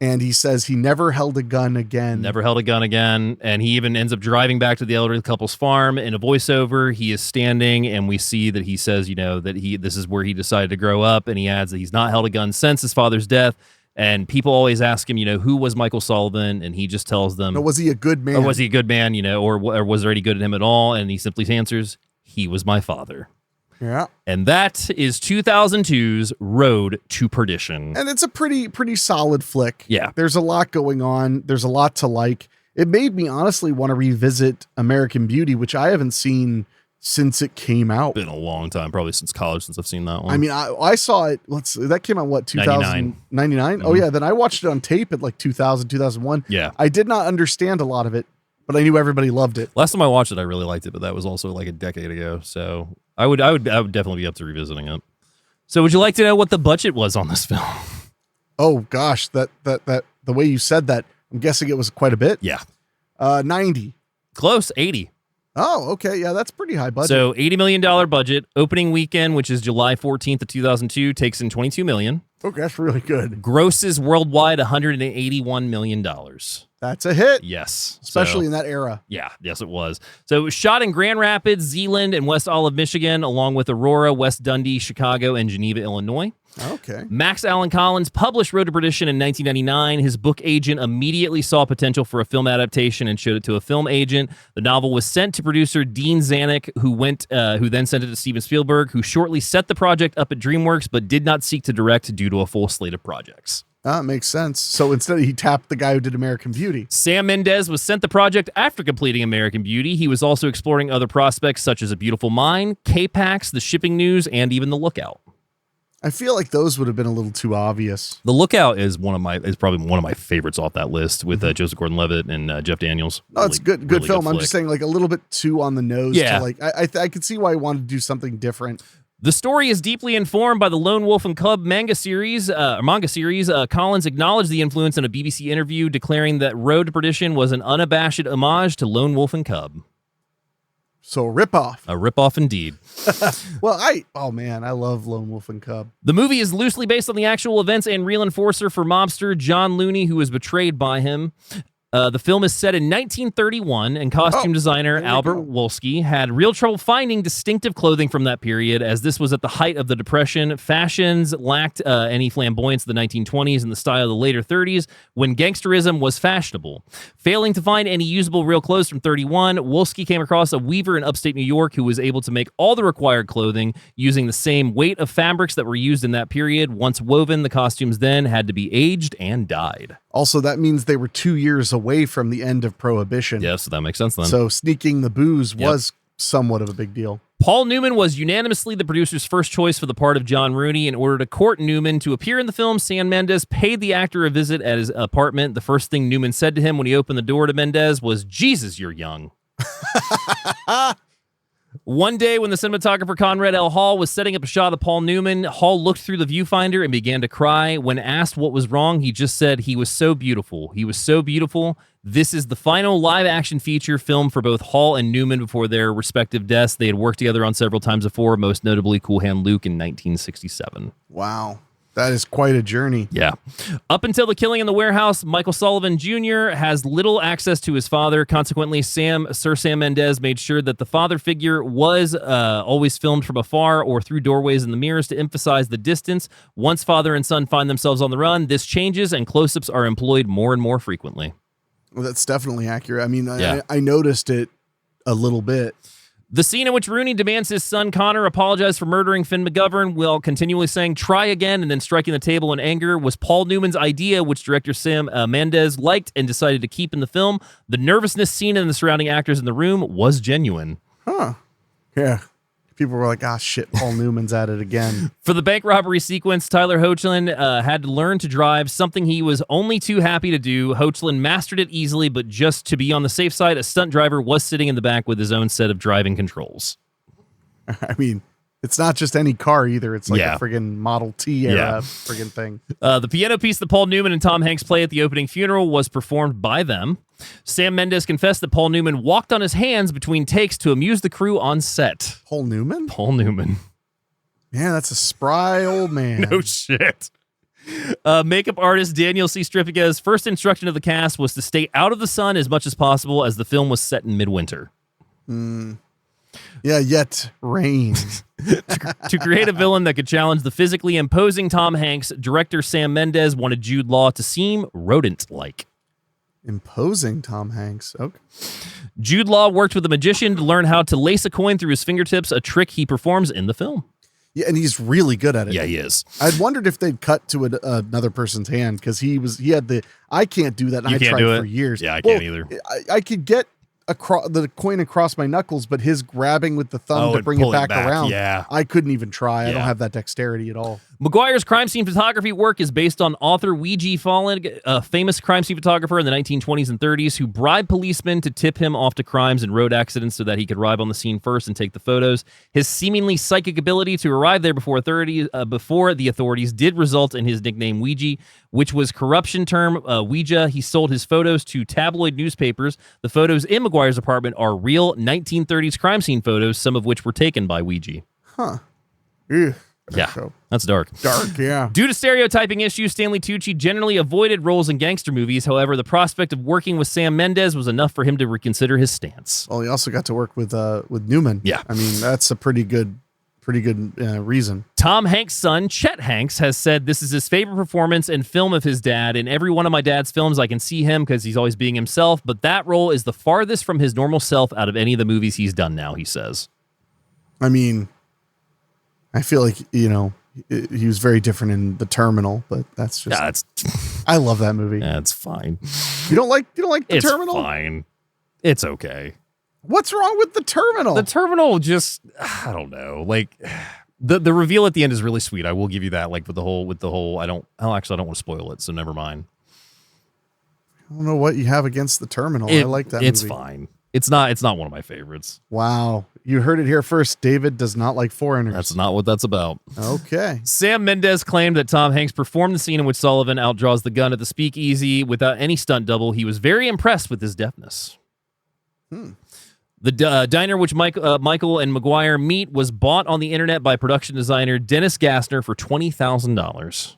and he says he never held a gun again. And he even ends up driving back to the elderly couple's farm. In a voiceover, he is standing, and we see that he says, that this is where he decided to grow up. And he adds that he's not held a gun since his father's death. And people always ask him, who was Michael Sullivan? And he just tells them, was he a good man? Or was he a good man, or was there any good in him at all? And he simply answers, he was my father. Yeah. And that is 2002's Road to Perdition. And it's a pretty solid flick. Yeah. There's a lot going on. There's a lot to like. It made me honestly want to revisit American Beauty, which I haven't seen since it came out. Been a long time, probably since college, since I've seen that one. I mean, I saw it. That came out, 2099? Mm-hmm. Oh yeah. Then I watched it on tape at like 2000, 2001. Yeah. I did not understand a lot of it, but I knew everybody loved it. Last time I watched it, I really liked it, but that was also like a decade ago. So I would definitely be up to revisiting it. So would you like to know what the budget was on this film? Oh gosh, that the way you said that, I'm guessing it was quite a bit. Yeah. 90. Close, 80. Oh, okay. Yeah, that's pretty high budget. So $80 million budget. Opening weekend, which is July 14th of 2002, takes in $22 million. Okay, that's really good. Grosses worldwide $181 million. That's a hit. Yes. Especially in that era. Yeah, yes, it was. So it was shot in Grand Rapids, Zeeland, and West Olive, Michigan, along with Aurora, West Dundee, Chicago, and Geneva, Illinois. Okay. Max Allan Collins published Road to Perdition in 1999. His book agent immediately saw potential for a film adaptation and showed it to a film agent. The novel was sent to producer Dean Zanuck, who then sent it to Steven Spielberg, who shortly set the project up at DreamWorks, but did not seek to direct due to a full slate of projects. That makes sense. So instead, he tapped the guy who did American Beauty. Sam Mendes was sent the project after completing American Beauty. He was also exploring other prospects such as A Beautiful Mind, K-Pax, The Shipping News, and even The Lookout. I feel like those would have been a little too obvious. The Lookout is probably one of my favorites off that list with Joseph Gordon-Levitt and Jeff Daniels. Oh, it's good really film. Good I'm just saying, like a little bit too on the nose. Yeah. I could see why he wanted to do something different. The story is deeply informed by the Lone Wolf and Cub manga series. Collins acknowledged the influence in a BBC interview, declaring that Road to Perdition was an unabashed homage to Lone Wolf and Cub. So ripoff. A ripoff indeed. Well, I love Lone Wolf and Cub. The movie is loosely based on the actual events and real enforcer for mobster John Looney, who was betrayed by him. The film is set in 1931, and costume designer Albert Wolski had real trouble finding distinctive clothing from that period, as this was at the height of the Depression. Fashions lacked any flamboyance of the 1920s and the style of the later 30s, when gangsterism was fashionable. Failing to find any usable real clothes from 31, Wolski came across a weaver in upstate New York who was able to make all the required clothing using the same weight of fabrics that were used in that period. Once woven, the costumes then had to be aged and dyed. Also, that means they were 2 years away from the end of Prohibition. Yeah, so that makes sense then. So sneaking the booze was somewhat of a big deal. Paul Newman was unanimously the producer's first choice for the part of John Rooney. In order to court Newman to appear in the film, Sam Mendes paid the actor a visit at his apartment. The first thing Newman said to him when he opened the door to Mendes was, "Jesus, you're young." One day, when the cinematographer Conrad L. Hall was setting up a shot of Paul Newman, Hall looked through the viewfinder and began to cry. When asked what was wrong, he just said, "He was so beautiful. He was so beautiful." This is the final live-action feature film for both Hall and Newman before their respective deaths. They had worked together on several times before, most notably Cool Hand Luke in 1967. Wow. That is quite a journey. Yeah. Up until the killing in the warehouse, Michael Sullivan Jr. has little access to his father. Consequently, Sir Sam Mendes made sure that the father figure was always filmed from afar or through doorways in the mirrors to emphasize the distance. Once father and son find themselves on the run, this changes and close-ups are employed more and more frequently. Well, that's definitely accurate. I mean, Yeah. I noticed it a little bit. The scene in which Rooney demands his son Connor apologize for murdering Finn McGovern while continually saying, "Try again," and then striking the table in anger was Paul Newman's idea, which director Sam Mendes liked and decided to keep in the film. The nervousness seen in the surrounding actors in the room was genuine. Huh. Yeah. People were like, shit, Paul Newman's at it again. For the bank robbery sequence, Tyler Hoechlin had to learn to drive, something he was only too happy to do. Hoechlin mastered it easily, but just to be on the safe side, a stunt driver was sitting in the back with his own set of driving controls. I mean, it's not just any car either. It's like a friggin' Model T era friggin' thing. The piano piece that Paul Newman and Tom Hanks play at the opening funeral was performed by them. Sam Mendes confessed that Paul Newman walked on his hands between takes to amuse the crew on set. Paul Newman? Paul Newman. Yeah, that's a spry old man. No shit. Makeup artist Daniel C. Stripiga's first instruction of the cast was to stay out of the sun as much as possible, as the film was set in midwinter. Yeah, yet rain. To create a villain that could challenge the physically imposing Tom Hanks, director Sam Mendes wanted Jude Law to seem rodent-like. Imposing Tom Hanks. Okay. Jude Law worked with a magician to learn how to lace a coin through his fingertips, a trick he performs in the film. Yeah, and he's really good at it. Yeah, he is. I'd wondered if they'd cut to another person's hand, because he had the, I can't do that, and I tried for years. Yeah, I can't either. I could get the coin across my knuckles, but his grabbing with the thumb to bring it back around, I couldn't even try. I don't have that dexterity at all. McGuire's crime scene photography work is based on author Weegee Fallen, a famous crime scene photographer in the 1920s and 30s who bribed policemen to tip him off to crimes and road accidents so that he could arrive on the scene first and take the photos. His seemingly psychic ability to arrive there before the authorities did result in his nickname Weegee, which was corruption term Ouija. He sold his photos to tabloid newspapers. The photos in McGuire's apartment are real 1930s crime scene photos, some of which were taken by Weegee. Huh. Ew. Yeah, that's dark. Dark, yeah. Due to stereotyping issues, Stanley Tucci generally avoided roles in gangster movies. However, the prospect of working with Sam Mendes was enough for him to reconsider his stance. Well, he also got to work with Newman. Yeah. I mean, that's a pretty good reason. Tom Hanks' son, Chet Hanks, has said this is his favorite performance and film of his dad. In every one of my dad's films, I can see him because he's always being himself, but that role is the farthest from his normal self out of any of the movies he's done now, he says. I mean, I feel like, he was very different in The Terminal, but that's just... I love that movie. That's fine. You don't like The Terminal? It's fine. It's okay. What's wrong with The Terminal? The Terminal just, I don't know. Like, the reveal at the end is really sweet. I will give you that. Like, with the whole, I don't want to spoil it, so never mind. I don't know what you have against The Terminal. I like that movie. It's fine. It's not one of my favorites. Wow. You heard it here first. David does not like foreigners. That's not what that's about. Okay. Sam Mendes claimed that Tom Hanks performed the scene in which Sullivan outdraws the gun at the speakeasy without any stunt double. He was very impressed with his deftness. The diner which Michael and McGuire meet was bought on the internet by production designer Dennis Gassner for $20,000.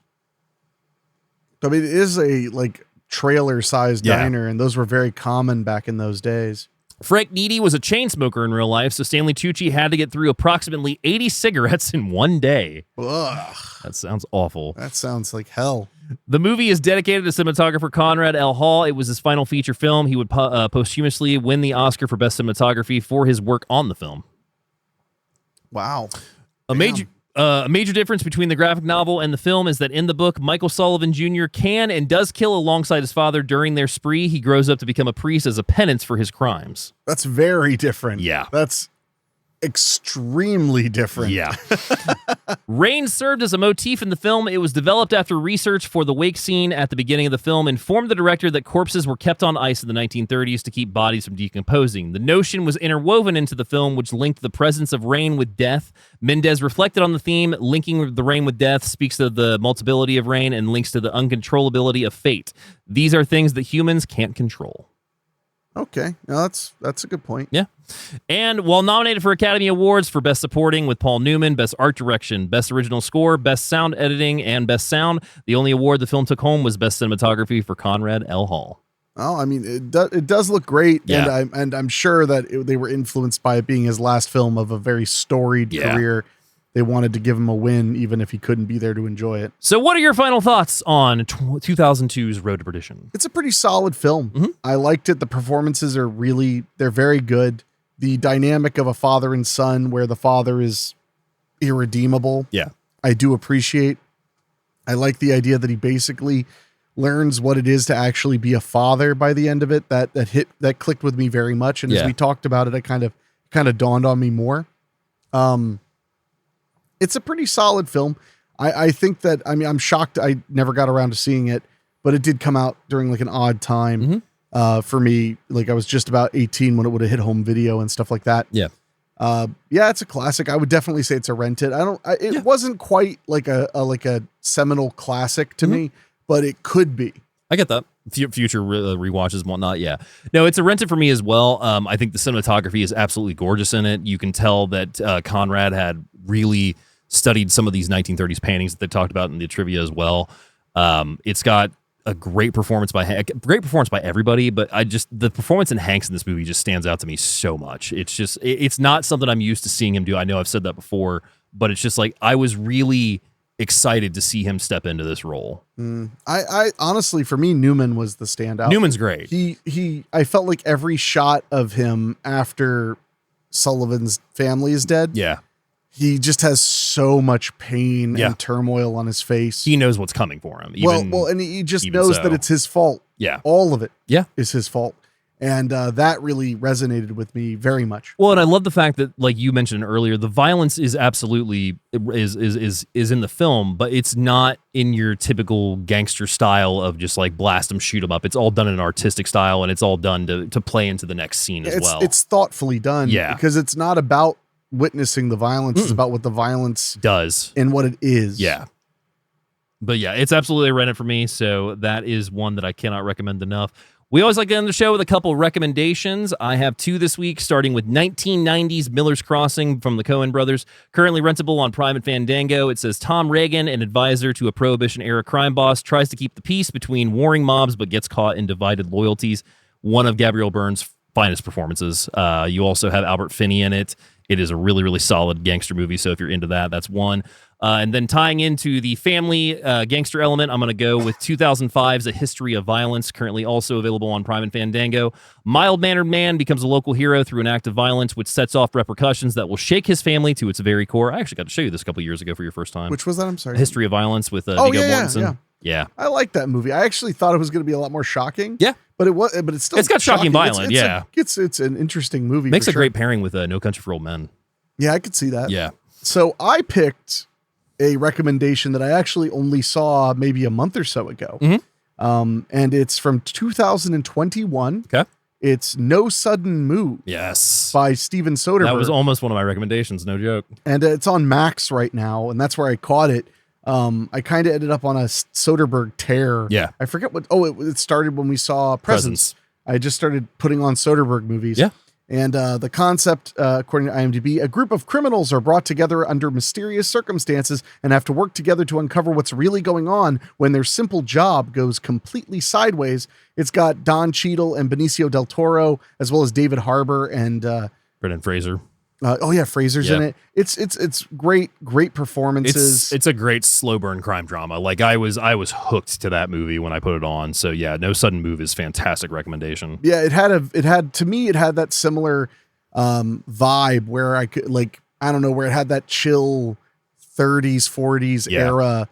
I mean, it is a like trailer-sized Yeah. diner, and those were very common back in those days. Frank Needy was a chain smoker in real life, so Stanley Tucci had to get through approximately 80 cigarettes in one day. Ugh, That sounds awful. that sounds like hell. The movie is dedicated to cinematographer Conrad L. Hall. It was his final feature film. He would posthumously win the Oscar for Best Cinematography for his work on the film. Wow. A major difference between the graphic novel and the film is that in the book, Michael Sullivan Jr. can and does kill alongside his father during their spree. He grows up to become a priest as a penance for his crimes. That's very different. Yeah. That's extremely different. Yeah. Rain served as a motif in the film. It was developed after research for the wake scene at the beginning of the film informed the director that corpses were kept on ice in the 1930s to keep bodies from decomposing. The notion was interwoven into the film, which linked the presence of rain with death. Mendes reflected on the theme, linking the rain with death, speaks to the multiplicity of rain, and links to the uncontrollability of fate. These are things that humans can't control. Okay. No, that's a good point. Yeah. And while nominated for Academy Awards for Best Supporting with Paul Newman, Best Art Direction, Best Original Score, Best Sound Editing, and Best Sound, the only award the film took home was Best Cinematography for Conrad L. Hall. Oh, I mean, it does look great, Yeah. and I'm sure that they were influenced by it being his last film of a very storied career. They wanted to give him a win, even if he couldn't be there to enjoy it. So what are your final thoughts on 2002's Road to Perdition? It's a pretty solid film. I liked it. The performances are they're very good. The dynamic of a father and son where the father is irredeemable. Yeah. I do appreciate. I like the idea that he basically learns what it is to actually be a father by the end of it. That clicked with me very much. And as Yeah. we talked about it, it kind of dawned on me more. It's a pretty solid film. I think that, I mean, I'm shocked I never got around to seeing it, but it did come out during like an odd time for me. Like I was just about 18 when it would have hit home video and stuff like that. Yeah. Yeah, it's a classic. I would definitely say it's a rent it. It wasn't quite like a seminal classic to me, but it could be. I get that. Future rewatches and whatnot. Yeah. No, it's a rented for me as well. I think the cinematography is absolutely gorgeous in it. You can tell that Conrad had really studied some of these 1930s paintings that they talked about in the trivia as well. It's got a great performance by everybody, but the performance in Hanks in this movie just stands out to me so much. It's not something I'm used to seeing him do. I know I've said that before, but it's just like I was really excited to see him step into this role. I honestly, for me, Newman was the standout. Newman's great. I felt like every shot of him after Sullivan's family is dead. Yeah. He just has so much pain and turmoil on his face. He knows what's coming for him. And he just knows that it's his fault. Yeah. All of it Yeah. is his fault. And that really resonated with me very much. Well, and I love the fact that, like you mentioned earlier, the violence is absolutely is in the film, but it's not in your typical gangster style of just like blast them, shoot them up. It's all done in an artistic style, and it's all done to play into the next scene as well. It's thoughtfully done. Yeah. Because it's not about witnessing the violence. It's about what the violence does and what it is. Yeah. But yeah, it's absolutely a rent-it for me. So that is one that I cannot recommend enough. We always like to end the show with a couple recommendations. I have two this week, starting with 1990s Miller's Crossing from the Coen brothers, currently rentable on Prime and Fandango. It says Tom Reagan, an advisor to a Prohibition-era crime boss, tries to keep the peace between warring mobs but gets caught in divided loyalties. One of Gabrielle Byrne's finest performances. You also have Albert Finney in it. It is a really, really solid gangster movie, so if you're into that, that's one. And then tying into the family gangster element, I'm going to go with 2005's A History of Violence, currently also available on Prime and Fandango. Mild-mannered man becomes a local hero through an act of violence, which sets off repercussions that will shake his family to its very core. I actually got to show you this a couple years ago for your first time. Which was that? I'm sorry. A History of Violence with Viggo Mortensen. Yeah. I like that movie. I actually thought it was going to be a lot more shocking. Yeah. But it's still It's got shocking violence, It's an interesting movie. Makes for a sure. great pairing with No Country for Old Men. Yeah, I could see that. Yeah. So I picked a recommendation that I actually only saw maybe a month or so ago. And it's from 2021. Okay. It's No Sudden Move. Yes. By Steven Soderbergh. That was almost one of my recommendations, no joke. And it's on Max right now, and that's where I caught it. I kind of ended up on a Soderbergh tear. Yeah. I forget what. Oh, it started when we saw Presence. I just started putting on Soderbergh movies. Yeah. And the concept, according to IMDb, a group of criminals are brought together under mysterious circumstances and have to work together to uncover what's really going on when their simple job goes completely sideways. It's got Don Cheadle and Benicio del Toro, as well as David Harbour and Brendan Fraser. Fraser's in it. It's great performances. It's a great slow burn crime drama. Like I was hooked to that movie when I put it on. So yeah, No Sudden Move is fantastic recommendation. Yeah, it had that similar vibe where I could where it had that chill 30s 40s era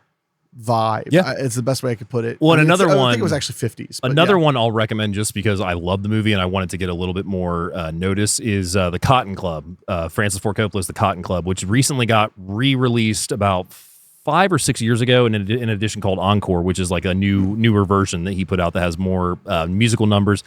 vibe. Yeah, it's the best way I could put it. Well, I think one, it was actually 50s. Another one I'll recommend just because I love the movie and I wanted to get a little bit more notice is The Cotton Club. Francis Ford Coppola's The Cotton Club, which recently got re-released about 5 or 6 years ago in an edition called Encore, which is like a newer version that he put out that has more musical numbers.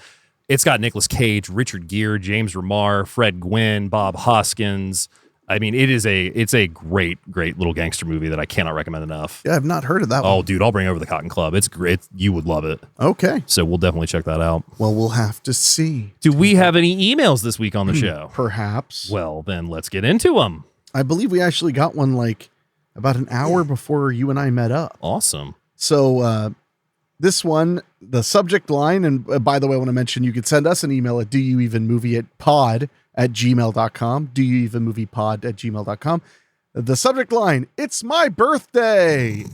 It's got Nicolas Cage, Richard Gere, James Remar, Fred Gwynne, Bob Hoskins. I mean, it's a great little gangster movie that I cannot recommend enough. Yeah, I've not heard of that one. Oh, dude, I'll bring over The Cotton Club. It's great. You would love it. Okay. So we'll definitely check that out. Well, we'll have to see. Do we have any emails this week on the show? Perhaps. Well, then let's get into them. I believe we actually got one like about an hour before you and I met up. Awesome. So this one, the subject line, and by the way, I want to mention you could send us an email at doyouevenmoviepod@gmail.com, doyouevenmoviepod@gmail.com. The subject line, it's my birthday.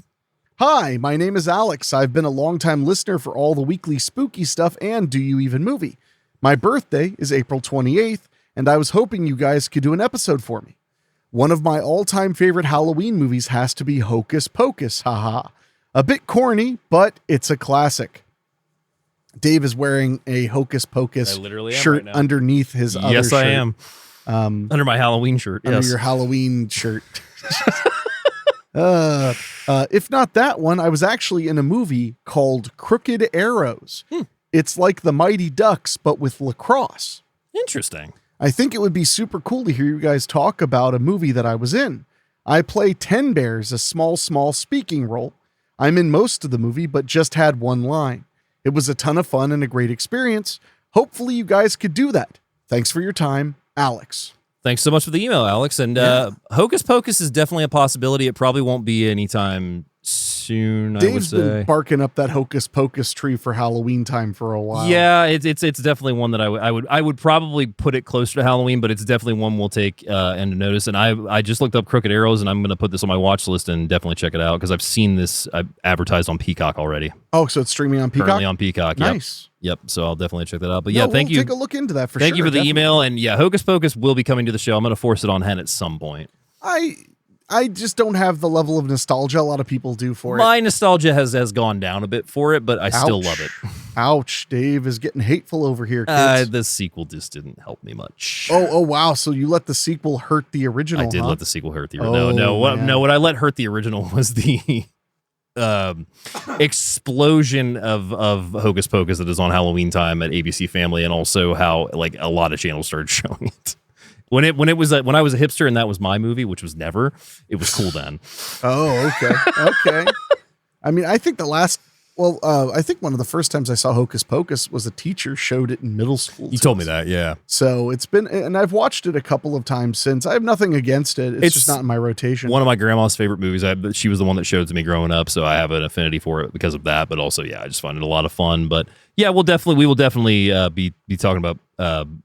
Hi, my name is Alex. I've been a longtime listener for all the weekly spooky stuff and Do You Even Movie. My birthday is April 28th, and I was hoping you guys could do an episode for me. One of my all-time favorite Halloween movies has to be Hocus Pocus, haha. A bit corny, but it's a classic. Dave is wearing a Hocus Pocus shirt right underneath his other shirt. Yes, I am. Under my Halloween shirt. Under your Halloween shirt. If not that one, I was actually in a movie called Crooked Arrows. It's like the Mighty Ducks, but with lacrosse. Interesting. I think it would be super cool to hear you guys talk about a movie that I was in. I play Ten Bears, a small speaking role. I'm in most of the movie, but just had one line. It was a ton of fun and a great experience. Hopefully you guys could do that. Thanks for your time, Alex. Thanks so much for the email, Alex. And Hocus Pocus is definitely a possibility. It probably won't be anytime soon, Dave's I would say. Been barking up that Hocus Pocus tree for Halloween time for a while. Yeah, it's definitely one that I would probably put it closer to Halloween, but it's definitely one we'll take into notice. And I just looked up Crooked Arrows, and I'm going to put this on my watch list and definitely check it out because I've seen this advertised on Peacock already. Oh, so it's streaming on Peacock? Currently on Peacock. Nice. Yep. So I'll definitely check that out. But yeah, thank you. Take a look into that for sure. Thank you for the email. And yeah, Hocus Pocus will be coming to the show. I'm going to force it on Hen at some point. I just don't have the level of nostalgia a lot of people do for it. My nostalgia has gone down a bit for it, but I still love it. Ouch, Dave is getting hateful over here, kids. The sequel just didn't help me much. Oh, wow. So you let the sequel hurt the original, I did let the sequel hurt the original. No, what I let hurt the original was the explosion of Hocus Pocus that is on Halloween time at ABC Family, and also how like a lot of channels started showing it. When I was a hipster and that was my movie, which was never, it was cool then. Oh, okay. I mean, I think I think one of the first times I saw Hocus Pocus was a teacher showed it in middle school. You told me that, yeah. So it's been, and I've watched it a couple of times since. I have nothing against it. It's just not in my rotation. One of my grandma's favorite movies. She was the one that showed it to me growing up, so I have an affinity for it because of that. But also, yeah, I just find it a lot of fun. But yeah, we will definitely be talking about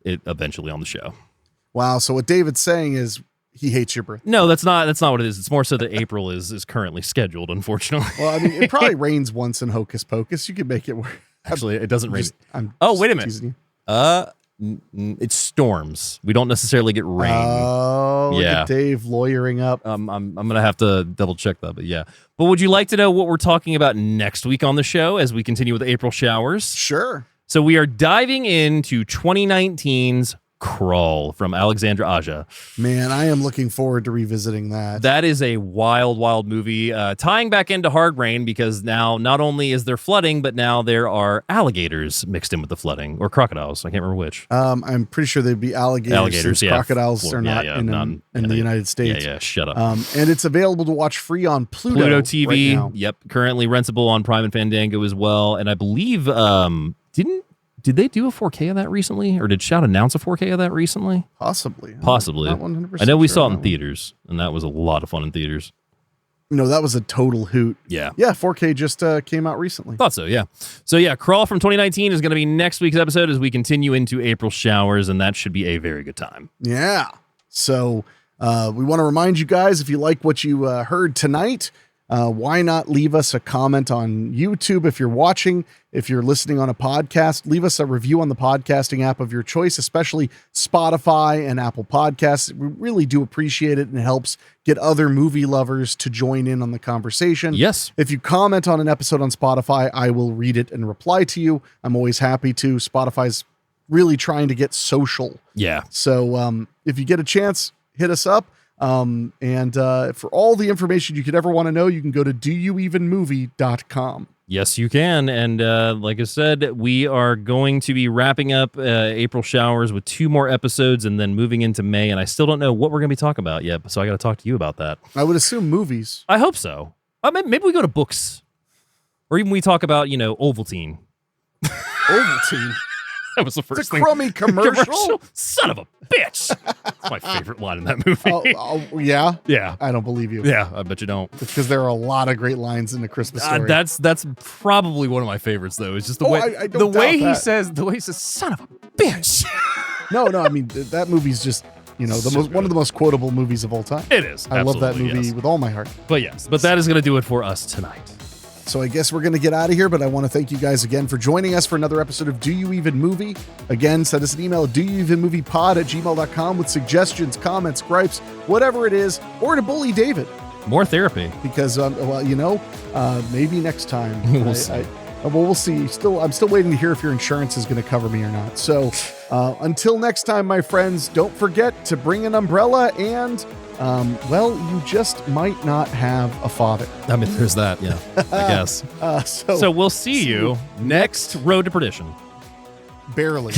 it eventually on the show. Wow. So what David's saying is he hates your birthday. No, that's not what it is. It's more so that April is currently scheduled, unfortunately. Well, I mean, it probably rains once in Hocus Pocus. You could make it work. Actually, it doesning rain. Wait a minute. It storms. We don't necessarily get rain. Oh, yeah. Look at Dave lawyering up. I'm gonna have to double check that, but yeah. But would you like to know what we're talking about next week on the show as we continue with April showers? Sure. So we are diving into 2019's Crawl from Alexandra Aja. Man, I am looking forward to revisiting that. That is a wild movie, tying back into Hard Rain because now not only is there flooding, but now there are alligators mixed in with the flooding, or crocodiles. I can't remember which. I'm pretty sure they'd be alligators. Yeah. Crocodiles are not in the United States. Yeah, shut up. And it's available to watch free on Pluto TV. Right now. Yep, currently rentable on Prime and Fandango as well. And I believe didn't Did they do a 4K of that recently, or did Shout announce a 4K of that recently? Possibly. Possibly. Not 100% I know we sure saw on it that in theaters, and that was a lot of fun in theaters. No, that was a total hoot. Yeah. Yeah, 4K just came out recently. Thought so, yeah. So, yeah, Crawl from 2019 is going to be next week's episode as we continue into April showers, and that should be a very good time. Yeah. So we want to remind you guys, if you like what you heard tonight, why not leave us a comment on YouTube if you're watching. If you're listening on a podcast, leave us a review on the podcasting app of your choice, especially Spotify and Apple Podcasts. We really do appreciate it, and it helps get other movie lovers to join in on the conversation. Yes. If you comment on an episode on Spotify, I will read it and reply to you. I'm always happy to. Spotify's really trying to get social. Yeah. So if you get a chance, hit us up. And for all the information you could ever want to know, you can go to doyouevenmovie.com. Yes, you can. And like I said, we are going to be wrapping up April showers with 2 more episodes and then moving into May. And I still don't know what we're going to be talking about yet. So I got to talk to you about that. I would assume movies. I hope so. Maybe we go to books, or even we talk about, Ovaltine. Ovaltine. That was the first It's a thing. crummy commercial. Son of a bitch. That's my favorite line in that movie. Oh, yeah? Yeah. I don't believe you. Yeah, I bet you don't. It's because there are a lot of great lines in the Christmas story. That's probably one of my favorites, though. It's just the way I don't doubt he that. says, son of a bitch. No, I mean, that movie's just, one of the most quotable movies of all time. It is. I love that Absolutely, movie yes. with all my heart. But that is going to do it for us tonight. So I guess we're going to get out of here, but I want to thank you guys again for joining us for another episode of Do You Even Movie? Again, send us an email at doyouevenmoviepod@gmail.com with suggestions, comments, gripes, whatever it is, or to bully David. More therapy. Because, maybe next time. We'll see. We'll see. I'm still waiting to hear if your insurance is going to cover me or not. So until next time, my friends, don't forget to bring an umbrella and... you just might not have a father. I mean, there's that, yeah, I guess. So we'll see you next Road to Perdition. Barely.